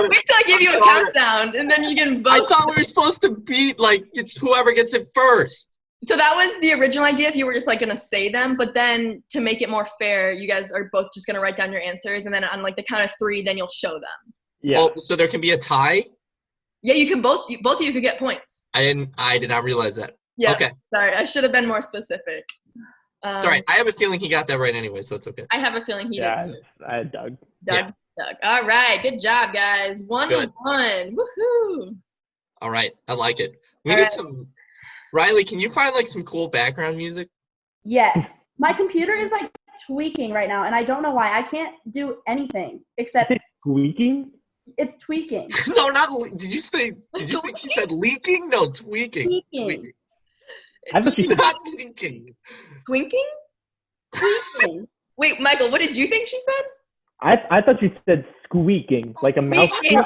Wait till I give you a countdown and then you can vote. I thought we were supposed to beat, like, it's whoever gets it first. So that was the original idea if you were just like going to say them, but then to make it more fair, you guys are both just going to write down your answers, and then on like the count of 3, then you'll show them. Yeah. Oh, so there can be a tie? Yeah, you can both of you could get points. I did not realize that. Yeah. Okay. Sorry, I should have been more specific. Sorry, I have a feeling he got that right anyway, so it's okay. I have a feeling he did. Yeah, I had Doug. Doug. All right, good job, guys. 1-1. Woohoo! All right, I like it. We need some. Rylie, can you find like some cool background music? Yes. My computer is like tweaking right now, and I don't know why. I can't do anything except tweaking. It's tweaking. No, not. Did you think you said leaking? No, tweaking. Tweaking. I thought you said not leaking. Twinking? Tweaking. Wait, Michael, what did you think she said? I thought you said squeaking, like a mouse squeak.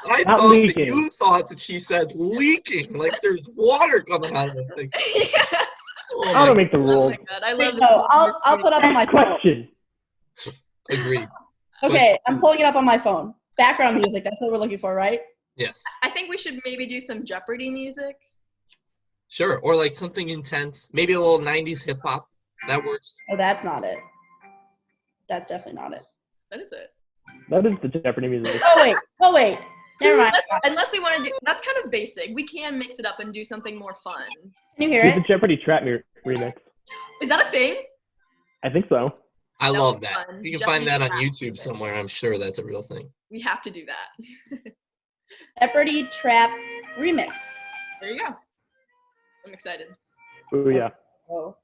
I Not thought leaking. that you thought that she said leaking, like there's water coming out of the thing. Yeah. Oh I don't make the rules. Oh my God, I love No, I'll put up on my phone. Question. Agreed. Okay, I'm pulling it up on my phone. Background music, that's what we're looking for, right? Yes. I think we should maybe do some Jeopardy music. Sure, or like something intense. Maybe a little 90s hip hop. That works. Oh, that's not it. That's definitely not it. What is it? That is the Jeopardy music. Oh wait. Never mind. Unless we want to do, that's kind of basic. We can mix it up and do something more fun. Can you hear Do it? the Jeopardy trap remix. Is that a thing? I think so. I That love was that. fun. If you can find that on Jeopardy YouTube somewhere, I'm sure that's a real thing. We have to do that. Jeopardy Trap Remix. There you go. I'm excited. Oh yeah. Oh.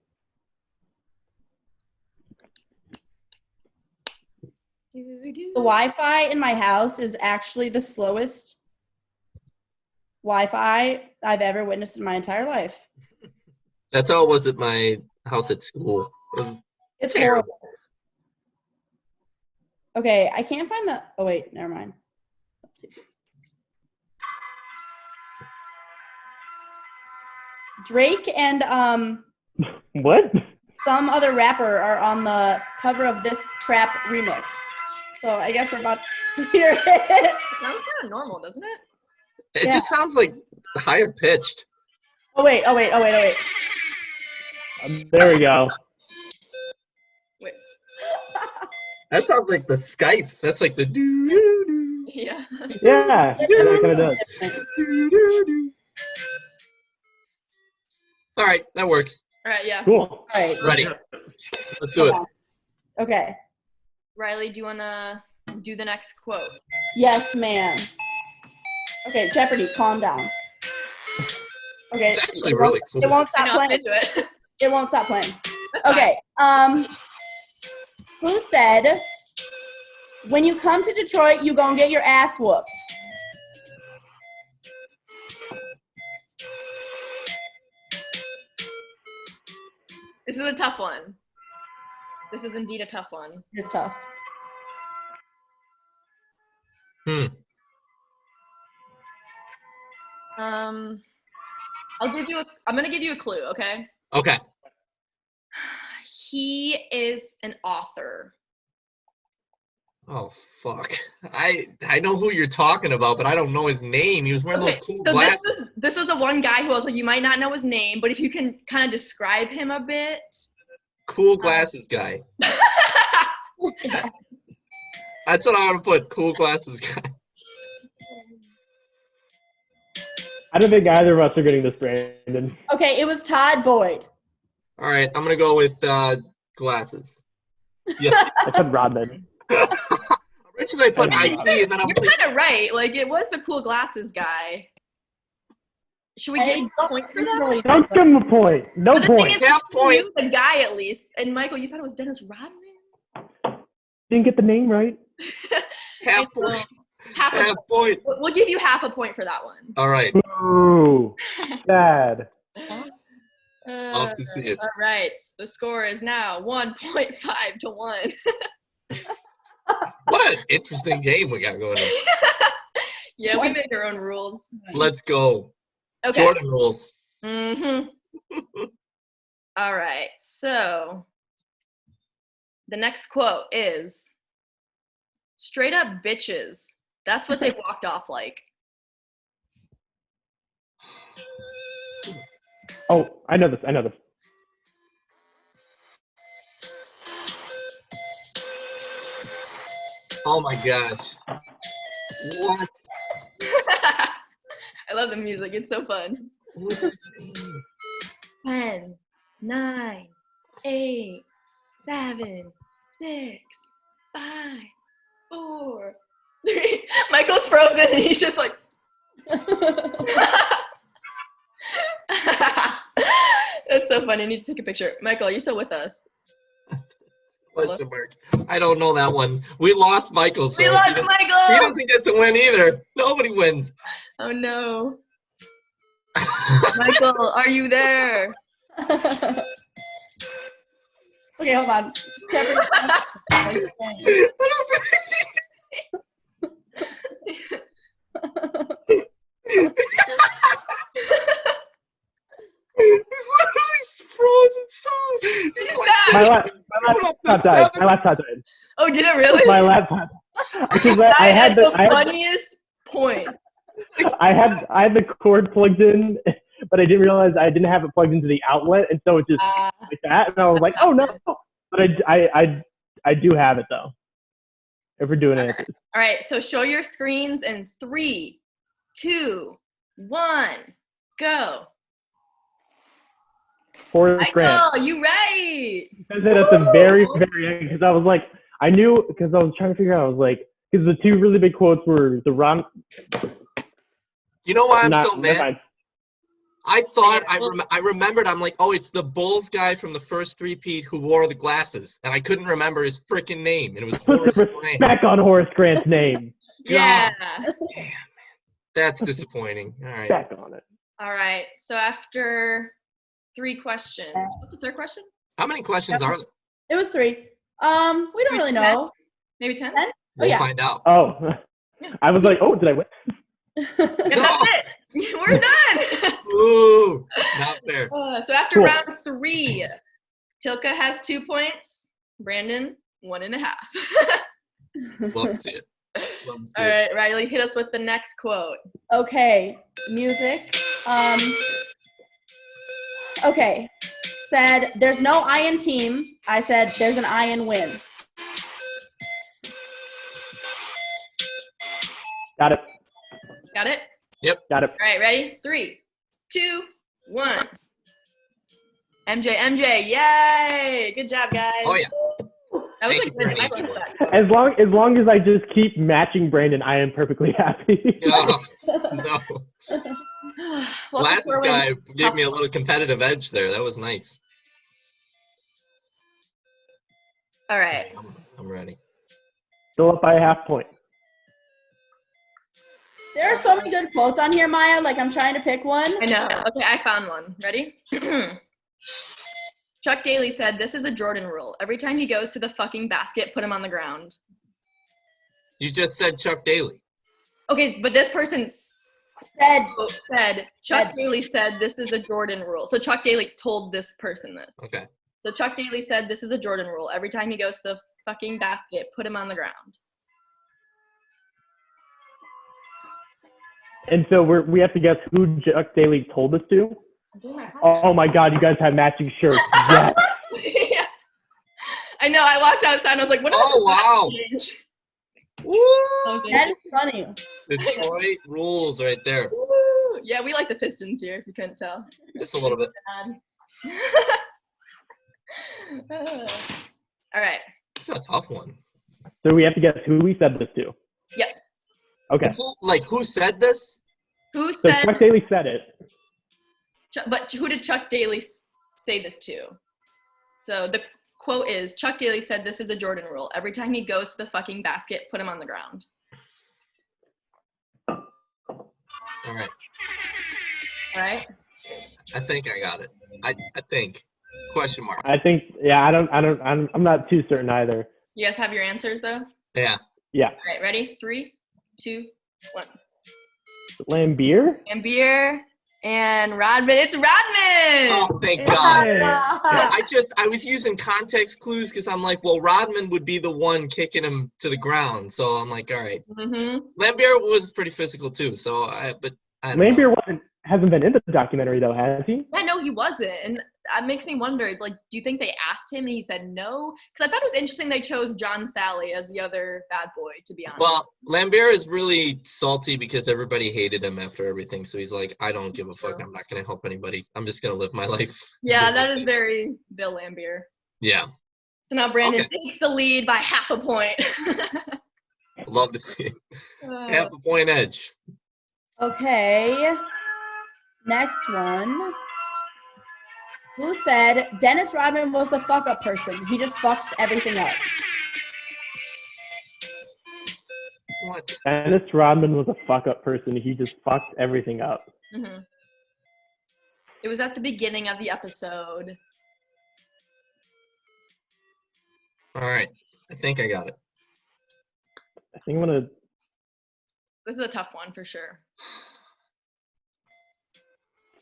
The Wi-Fi in my house is actually the slowest Wi-Fi I've ever witnessed in my entire life. That's how it was at my house at school. It's terrible. horrible. Okay, I can't find the. Oh wait, never mind. Let's see. Drake and What? some other rapper are on the cover of this trap remix. So I guess we're about to hear it. Sounds kind of normal, doesn't it? It just sounds like higher pitched. Oh wait. There we go. Wait. That sounds like the Skype. That's like the doo-doo-doo. Yeah. Yeah, that kind of does. Doo-doo-doo. All right, that works. All right, yeah. Cool. All right. Ready. Let's do it. Okay. Riley, do you want to do the next quote? Yes, ma'am. Okay, Jeopardy, calm down. Okay. It's actually really cool. It won't I stop know, I'm playing. into it. It won't stop playing. Okay. Who said, when you come to Detroit, you gonna get your ass whooped? This is a tough one. This is indeed a tough one. It's tough. I'm gonna give you a clue, okay? Okay. He is an author. Oh, fuck. I know who you're talking about, but I don't know his name. He was wearing those cool so glasses. This was the one guy who I was like, you might not know his name, but if you can kind of describe him a bit. Cool glasses guy. That's what I want to put. Cool glasses guy. I don't think either of us are getting this, Brandon. Okay, it was Todd Boyd. All right, I'm going to go with glasses. Yeah. I said Rodman. Originally I put IT, and then I'm You're kind of right. Like, it was the cool glasses guy. Should we give him a point for that? Don't give him a point. No But the thing point. is, Half you point. knew the guy at least. And Michael, you thought it was Dennis Rodman? Didn't get the name right. Half point. Half a Half point. We'll give you half a point for that one. All right. Ooh, sad. I'll have to see it. All right. The score is now 1.5 to 1. What an interesting game we got going on. Yeah, we make our own rules. Let's go. Okay. Jordan rules. Mm-hmm. All right. So the next quote is, straight up bitches. That's what they walked off like. Oh, I know this. Oh my gosh. What? I love the music. It's so fun. 10, 9, 8, 7, 6, 5, 4, 3. Michael's frozen and he's just like. That's so funny. I need to take a picture. Michael, are you still with us? Question mark. I don't know that one. We lost Michael, so We lost he Michael! doesn't get to win either. Nobody wins. Oh no. Michael, are you there? Okay, hold on. He's literally frozen solid. He's like, My laptop died. My laptop died. Oh, did it really? My laptop. Because I had the funniest point. I had the cord plugged in, but I didn't realize I didn't have it plugged into the outlet, and so it just like that, and I was like, oh no. But I do have it though. If we're doing it. All right, so show your screens in 3, 2, 1, go. Forrest Grant. Michael, you right. Because at the very end, because I was like, I knew, because I was trying to figure out, I was like, because the two really big quotes were the Ron. you know why I'm so mad? I thought Yeah, I remembered. I'm like, oh, it's the Bulls guy from the first three-peat who wore the glasses, and I couldn't remember his freaking name, and it was Put Horace some Grant. respect on Horace Grant's name. Yeah. Damn, man. That's disappointing. All right. Back on it. All right. So after 3 questions, what's the third question? How many questions are there? It was 3. We don't really know. Maybe 10? 10? We'll find out. Oh, I was like, oh, did I win? Yeah, that's it. We're done. Ooh, not fair. So after round 3, Tilka has 2 points. Brandon, 1.5. Love to see it. Love to see All right, Riley, hit us with the next quote. Okay, music. Okay, said, there's no I in team. I said, there's an I in win. Got it. Got it? Yep. Got it. All right, ready? 3, 2, 1. MJ, yay! Good job, guys. Oh, yeah. That was Thank you for an easy one. As long as I just keep matching Brandon, I am perfectly happy. No. Well, Glasses guy gave me a little competitive edge there. That was nice. All right. I'm ready. Still up by a half point. There are so many good quotes on here, Maya. Like, I'm trying to pick one. I know. Okay, I found one. Ready? Chuck Daly said, this is a Jordan rule. Every time he goes to the fucking basket, put him on the ground. You just said Chuck Daly. Okay, but this person Chuck Daly said, this is a Jordan rule. So Chuck Daly told this person this. Okay. So Chuck Daly said, this is a Jordan rule. Every time he goes to the fucking basket, put him on the ground. And so we have to guess who Chuck Daly told us to? Oh my God, you guys have matching shirts. Yes. Yeah. I know, I walked outside and I was like, what is Oh, wow. Woo! That is funny. Detroit rules right there. Woo! Yeah, we like the Pistons here, if you couldn't tell. Just a little bit. All right. It's a tough one. So we have to guess who we said this to. Yep. Okay. Who said this? Who So said? Chuck Daly said it. But who did Chuck Daly say this to? So the quote is, Chuck Daly said this is a Jordan rule. Every time he goes to the fucking basket, put him on the ground. All right. All right. I think I got it. I think. Question mark. I think. Yeah. I'm not too certain either. You guys have your answers though? Yeah. Yeah. All right, ready? 3, 2, 1. Lambier? Ambier and Rodman. It's Rodman! Oh, thank God. Yeah. I was using context clues because I'm like, well, Rodman would be the one kicking him to the ground. So I'm like, all right. Mm-hmm. Lambier was pretty physical too. So I don't Lambier know. hasn't been in the documentary though, has he? Yeah, no, he wasn't. And that makes me wonder, like, do you think they asked him and he said no? Because I thought it was interesting they chose John Salley as the other bad boy, to be honest. Well, Lambier is really salty because everybody hated him after everything. So he's like, I don't give a fuck. I'm not going to help anybody. I'm just going to live my life. Yeah, that is very Bill Lambier. Yeah. So now Brandon takes the lead by half a point. Love to see it. Half a point edge. Okay. Next one. Who said Dennis Rodman was the fuck-up person? He just fucks everything up. What? Dennis Rodman was a fuck-up person. He just fucked everything up. Mm-hmm. It was at the beginning of the episode. All right. I think I got it. I think I'm gonna. This is a tough one for sure.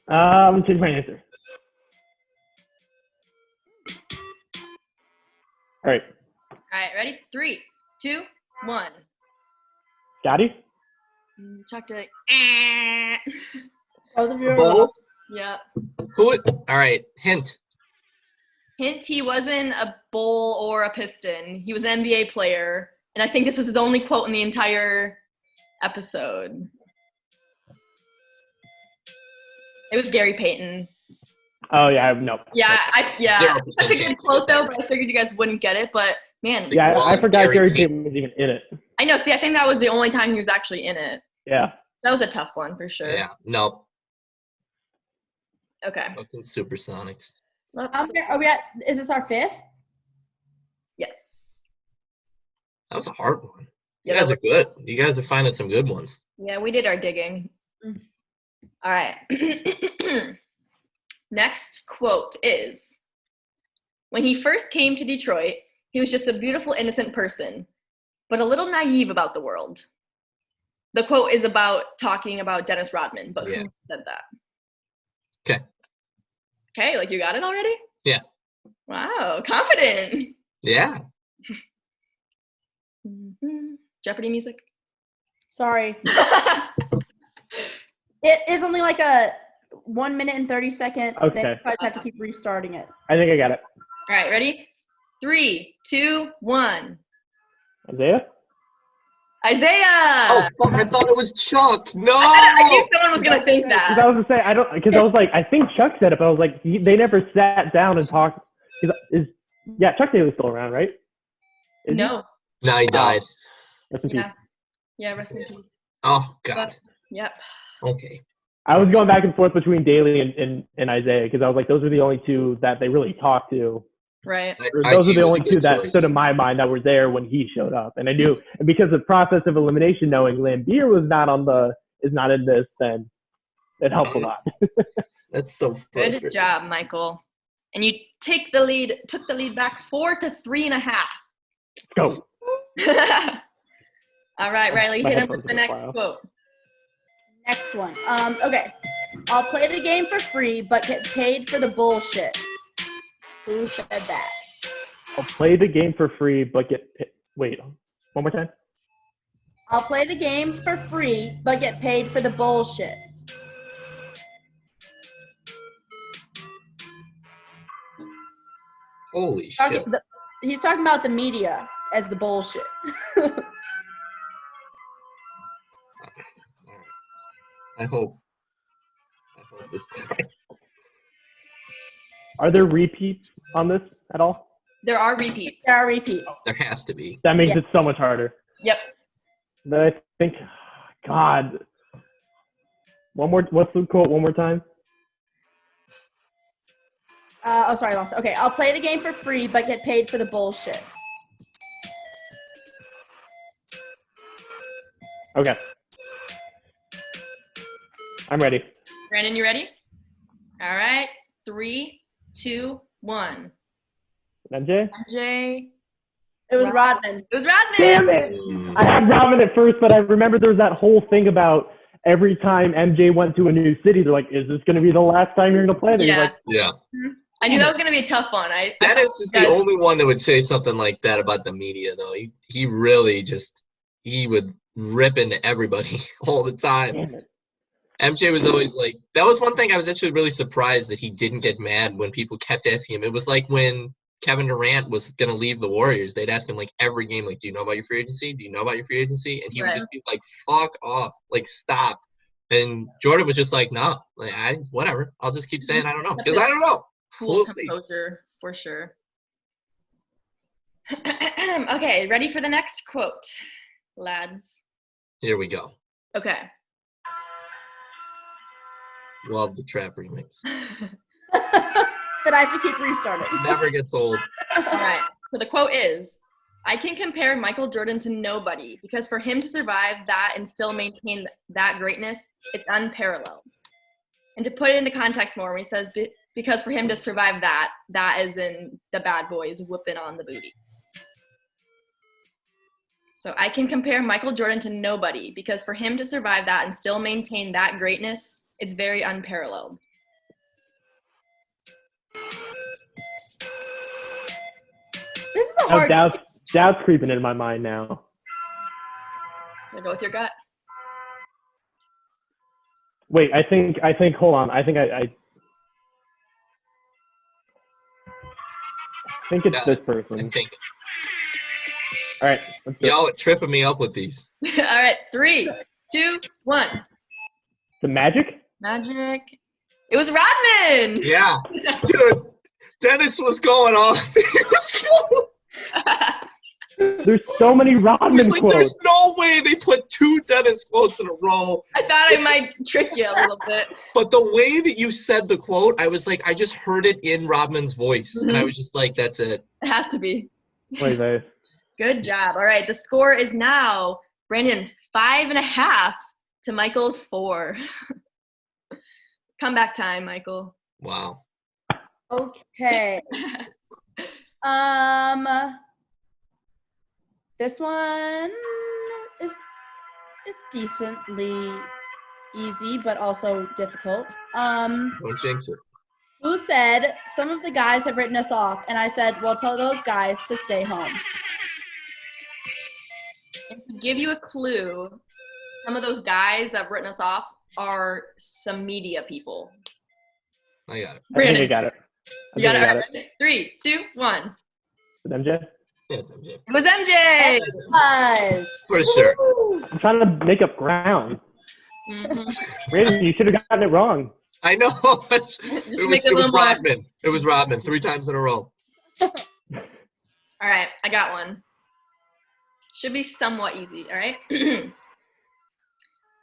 I'm gonna change my answer. All right. All right, ready? 3, 2, 1. Scotty? Chuck Daly. Both of you are Both? Yep. All right. Hint. Hint, he wasn't a Bull or a Piston. He was an NBA player. And I think this was his only quote in the entire episode. It was Gary Payton. Oh yeah, no. Yeah, such a 0% good quote though, but I figured you guys wouldn't get it. But man, Yeah, I forgot Gary Payton was even in it. I know. See, I think that was the only time he was actually in it. Yeah. That was a tough one for sure. Yeah. Nope. Okay. Fucking Supersonics. Are we at? Is this our 5th? Yes. That was a hard one. You Yeah, guys are good. You guys are finding some good ones. Yeah, we did our digging. All right. Next quote is, when he first came to Detroit, he was just a beautiful, innocent person, but a little naive about the world. The quote is talking about Dennis Rodman, but who said that? Okay. Okay, like you got it already? Yeah. Wow, confident. Yeah. Jeopardy music. Sorry. It is only like a 1 minute and 30 second. Okay. Then I have to keep restarting it. I think I got it. All right, ready? 3, 2, 1. Isaiah? Isaiah! Oh, fuck, I thought it was Chuck. No! I knew someone was going to think Because I that. was going to say, because I was like, I think Chuck said it, but I was like, they never sat down and talked. Chuck Daly's still around, right? No. No, he died. Rest in peace. Yeah, rest in peace. Oh, God. Yep. Okay. I was going back and forth between Daly and Isaiah because I was like, those are the only two that they really talked to. Right. Those are the only two that stood in my mind that were there when he showed up. And I knew, and because of process of elimination, knowing Lambeer is not in this, then it helped a lot. That's so frustrating. Good job, Michael. And you took the lead back 4 to 3.5. Let's go. All right, Rylie, hit him with the next quote. Next one. Okay. I'll play the game for free, but get paid for the bullshit. Who said that? I'll play the game for free, but wait, one more time. I'll play the game for free, but get paid for the bullshit. Holy shit. He's talking about the media as the bullshit. I hope this is right. Are there repeats on this at all? There are repeats. There has to be. That makes it so much harder. Yep. But I think, God. What's the quote one more time? Sorry, I lost it. Okay, I'll play the game for free, but get paid for the bullshit. Okay. I'm ready. Brandon, you ready? All right. 3, 2, 1. MJ? MJ. It was Rodman. It was Rodman. Damn it! I had Rodman at first, but I remember there was that whole thing about every time MJ went to a new city, they're like, is this going to be the last time you're going to play there? Yeah. Like, yeah. I knew that was going to be a tough one. Dennis is the only one that would say something like that about the media, though. He really he would rip into everybody all the time. MJ was always like, that was one thing I was actually really surprised that he didn't get mad when people kept asking him. It was like when Kevin Durant was going to leave the Warriors, they'd ask him like every game, like, do you know about your free agency? Do you know about your free agency? And he would just be like, fuck off, like, stop. And Jordan was just like, nah, like, whatever. I'll just keep saying I don't know, because I don't know. We'll composure, see. For sure. Okay, ready for the next quote, lads? Here we go. Okay. Love the trap remix. That I have to keep restarting. Never gets old. All right. So the quote is, I can compare Michael Jordan to nobody because for him to survive that and still maintain that greatness, it's unparalleled. And to put it into context more, when he says, because for him to survive that is in the bad boys whooping on the booty. So I can compare Michael Jordan to nobody because for him to survive that and still maintain that greatness, it's very unparalleled. This is a hard. Doubt's creeping in my mind now. You go with your gut. Wait, I think. Hold on. I think I think it's this person. I think. All right. Y'all tripping me up with these. All right. 3, 2, 1. The Magic? Magic. It was Rodman. Yeah. Dude, Dennis was going off. There's so many Rodman quotes. There's no way they put 2 Dennis quotes in a row. I thought I might trick you a little bit. But the way that you said the quote, I was like, I just heard it in Rodman's voice. Mm-hmm. And I was just like, that's it. It has to be. Wait. Good job. All right. The score is now, Brandon, 5.5 to Michael's 4. Comeback time, Michael. Wow. Okay. This one is decently easy, but also difficult. Don't jinx it. Who said some of the guys have written us off? And I said, well, tell those guys to stay home. And to give you a clue, some of those guys that have written us off are some media people. I got it. I got it. You got it. Right. 3, 2, 1. Is it MJ? Yeah, it's MJ. It was MJ. For sure. I'm trying to make up ground. Brandon, you should have gotten it wrong. I know. It was Rodman. It was Rodman 3 times in a row. All right, I got one. Should be somewhat easy, all right?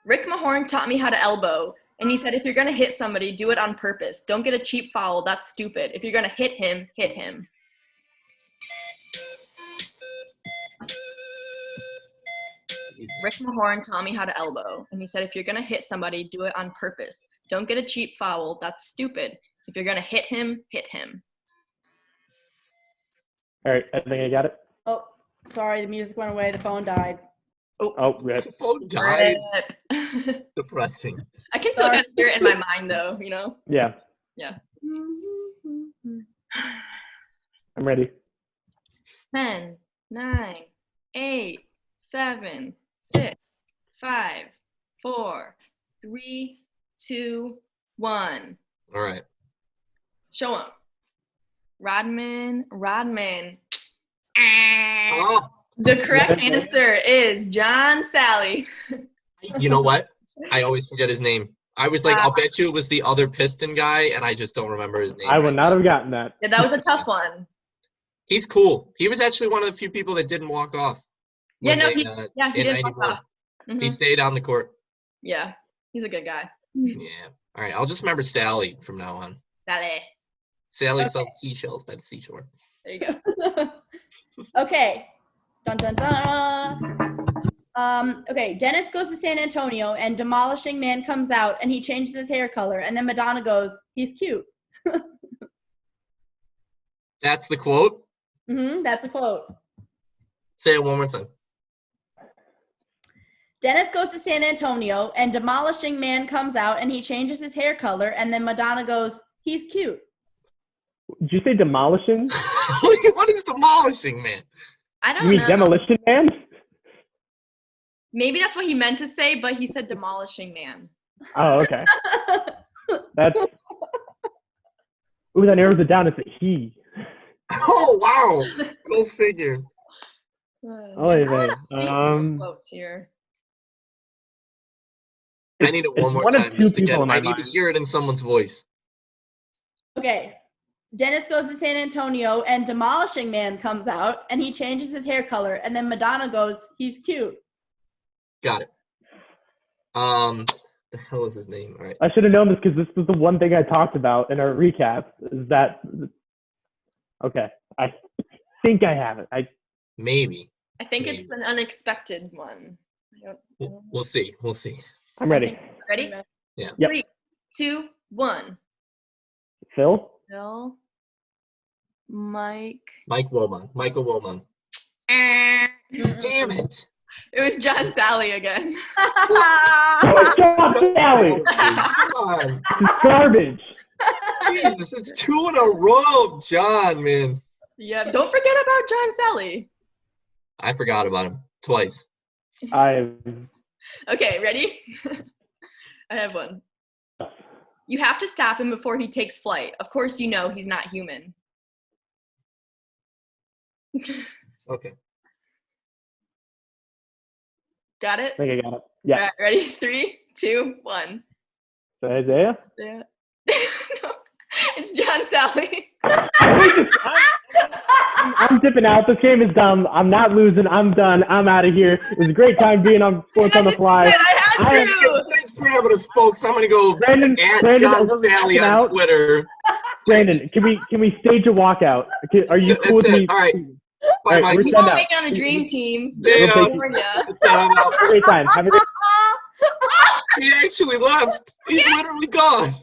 Rick Mahorn taught me how to elbow, and he said if you're going to hit somebody, do it on purpose. Don't get a cheap foul. That's stupid. If you're going to hit him, hit him. Rick Mahorn taught me how to elbow, and he said if you're going to hit somebody, do it on purpose. Don't get a cheap foul. That's stupid. If you're going to hit him, hit him. All right, I think I got it. Oh, sorry, the music went away. The phone died. Oh, rip. The phone died. Depressing. I can still kind of hear it in my mind, though, you know? Yeah. Yeah. I'm ready. 10, 9, 8, 7, 6, 5, 4, 3, 2, 1. All right. Show him. Rodman. Oh. The correct answer is John Salley. You know what? I always forget his name. I was like, I'll bet you it was the other Piston guy, and I just don't remember his name. I would not have gotten that. Yeah, that was a tough one. He's cool. He was actually one of the few people that didn't walk off. Yeah, no, he didn't walk off. Mm-hmm. He stayed on the court. Yeah, he's a good guy. Yeah. All right. I'll just remember Salley from now on. Salley sells seashells by the seashore. There you go. Okay. Dun, dun, dun. Okay, Dennis goes to San Antonio, and Demolishing Man comes out, and he changes his hair color, and then Madonna goes, he's cute. That's the quote? That's a quote. Say it one more time. Dennis goes to San Antonio, and Demolishing Man comes out, and he changes his hair color, and then Madonna goes, he's cute. Did you say demolishing? What is Demolishing Man? I don't know. You mean Demolition Man? Maybe that's what he meant to say, but he said Demolishing Man. Oh, okay. That's. Ooh, that narrows it down. It's a he. Oh, wow. Go figure. Quotes here. I need it one more time just to get it. I need to hear it in someone's voice. Okay. Dennis goes to San Antonio, and Demolishing Man comes out, and he changes his hair color, and then Madonna goes, he's cute. Got it. The hell is his name? All right. I should have known this because this was the one thing I talked about in our recap. Is that okay? I think I have it. Maybe. I think it's an unexpected one. We'll see. We'll see. I'm ready. Ready? Yeah. Yep. 3, 2, 1. Phil. Michael Woman. Damn it. It was John Salley again. Oh, John Salley. Come on. It's garbage. Jesus, it's 2 in a row, John, man. Yeah, don't forget about John Salley. I forgot about him twice. Okay, ready? I have one. You have to stop him before he takes flight. Of course you know he's not human. Okay. Got it? I think I got it. Yeah. All right, ready? 3, 2, 1. So Isaiah? Yeah. No, it's John Salley. I'm dipping out. This game is dumb. I'm not losing. I'm done. I'm out of here. It was a great time being on Sports on the Fly. I had to. Thanks for having us, folks. I'm going to go Brandon, John Salley on Twitter. Brandon, can we stage a walkout? Are you cool with me? All right. Bye, Michael. You won't make it on the dream team. See ya. California. Great time. Have a great He actually left. He's literally gone.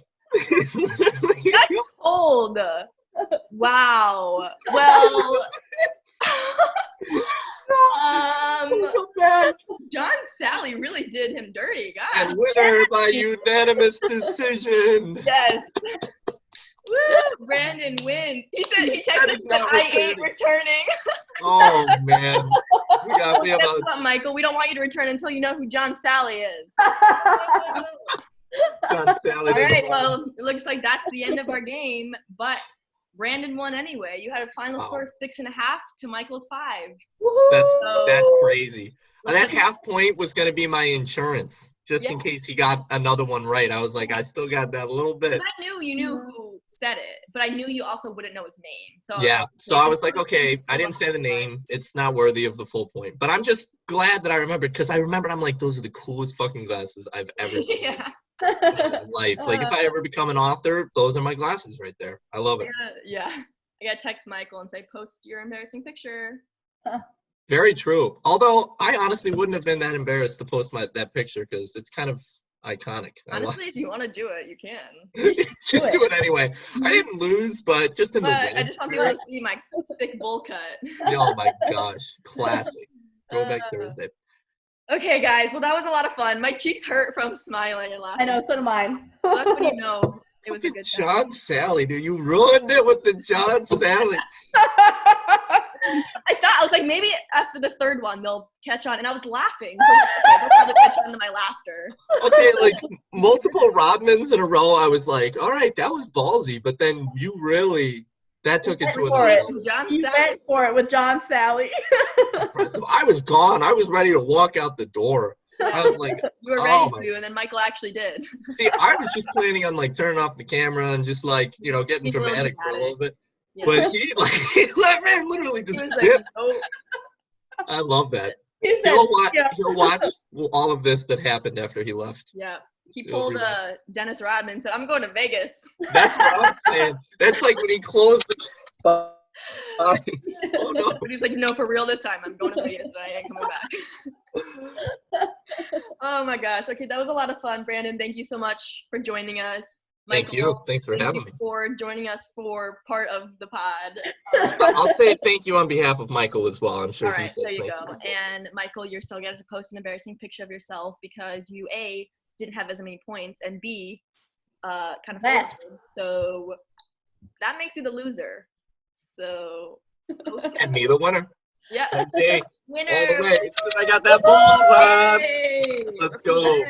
He's literally That's cold. Wow. Well, come back. John Salley really did him dirty, guys. And winner by unanimous decision. Yes. Woo, Brandon wins. He said he texted us that I ain't returning. Oh man. We have That's not Michael. We don't want you to return until you know who John Salley is. John Salley. All right, well, it looks like that's the end of our game, but Brandon won anyway. You had a final score of 6.5 to Michael's 5. That's crazy. And that half point was going to be my insurance, just in case he got another one right. I was like, I still got that little bit. I knew you knew who said it, but I knew you also wouldn't know his name. So I was like, okay, I didn't say the name. It's not worthy of the full point. But I'm just glad that I remembered, because I remembered, I'm like, those are the coolest fucking glasses I've ever seen in my life. Like, if I ever become an author, those are my glasses right there. I love it. Yeah. I gotta text Michael and say, post your embarrassing picture. Very true. Although I honestly wouldn't have been that embarrassed to post that picture, because it's kind of iconic. Honestly, if you want to do it, you can. Just do it anyway. I didn't lose, but just in the win. I just want people to see my thick bowl cut. Oh my gosh, classic. Throwback Thursday. Okay, guys. Well, that was a lot of fun. My cheeks hurt from smiling and laughing. I know, so do mine. So that's when you know it was a good time. John Salley, dude, you ruined it with the John Salley. I was like, maybe after the third one they'll catch on, and I was laughing, so they'll probably catch on to my laughter. Okay, like multiple Rodmans in a row, I was like, all right, that was ballsy, but then you really took it to another level. You went for it with John Salley. I was gone. I was ready to walk out the door. I was like, you were ready to, and then Michael actually did. See, I was just planning on like turning off the camera and just like, getting dramatic for a little bit. Yeah. But he literally just dipped. Like, I love that. He'll watch all of this that happened after he left. Yeah. He pulled Dennis Rodman and said, I'm going to Vegas. That's what I'm saying. That's like when he closed the oh no. But he's like, no, for real this time. I'm going to Vegas and I ain't coming back. Oh my gosh. Okay, that was a lot of fun. Brandon, thank you so much for joining us. Michael, thank you. Thanks for having me. For joining us for part of the pod. I'll say thank you on behalf of Michael as well. I'm sure he says there you thank go. you. And Michael, you're still going to post an embarrassing picture of yourself because you A, didn't have as many points, and B, kind of left. So that makes you the loser. So and me the winner. Yeah. Okay. Winner. All the way. I got that ball. Let's go.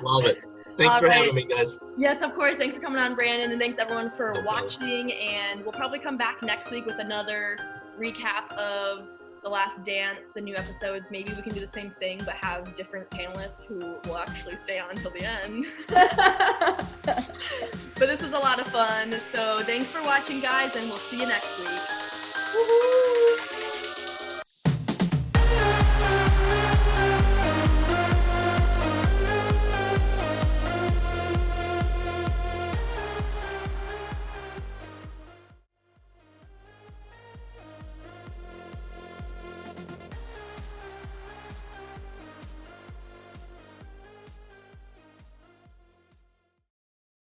Love it. Thanks for having me, guys. Yes, of course. Thanks for coming on, Brandon, and thanks everyone for watching. And we'll probably come back next week with another recap of The Last Dance, the new episodes. Maybe we can do the same thing, but have different panelists who will actually stay on until the end. But this was a lot of fun. So thanks for watching, guys, and we'll see you next week. Woo-hoo!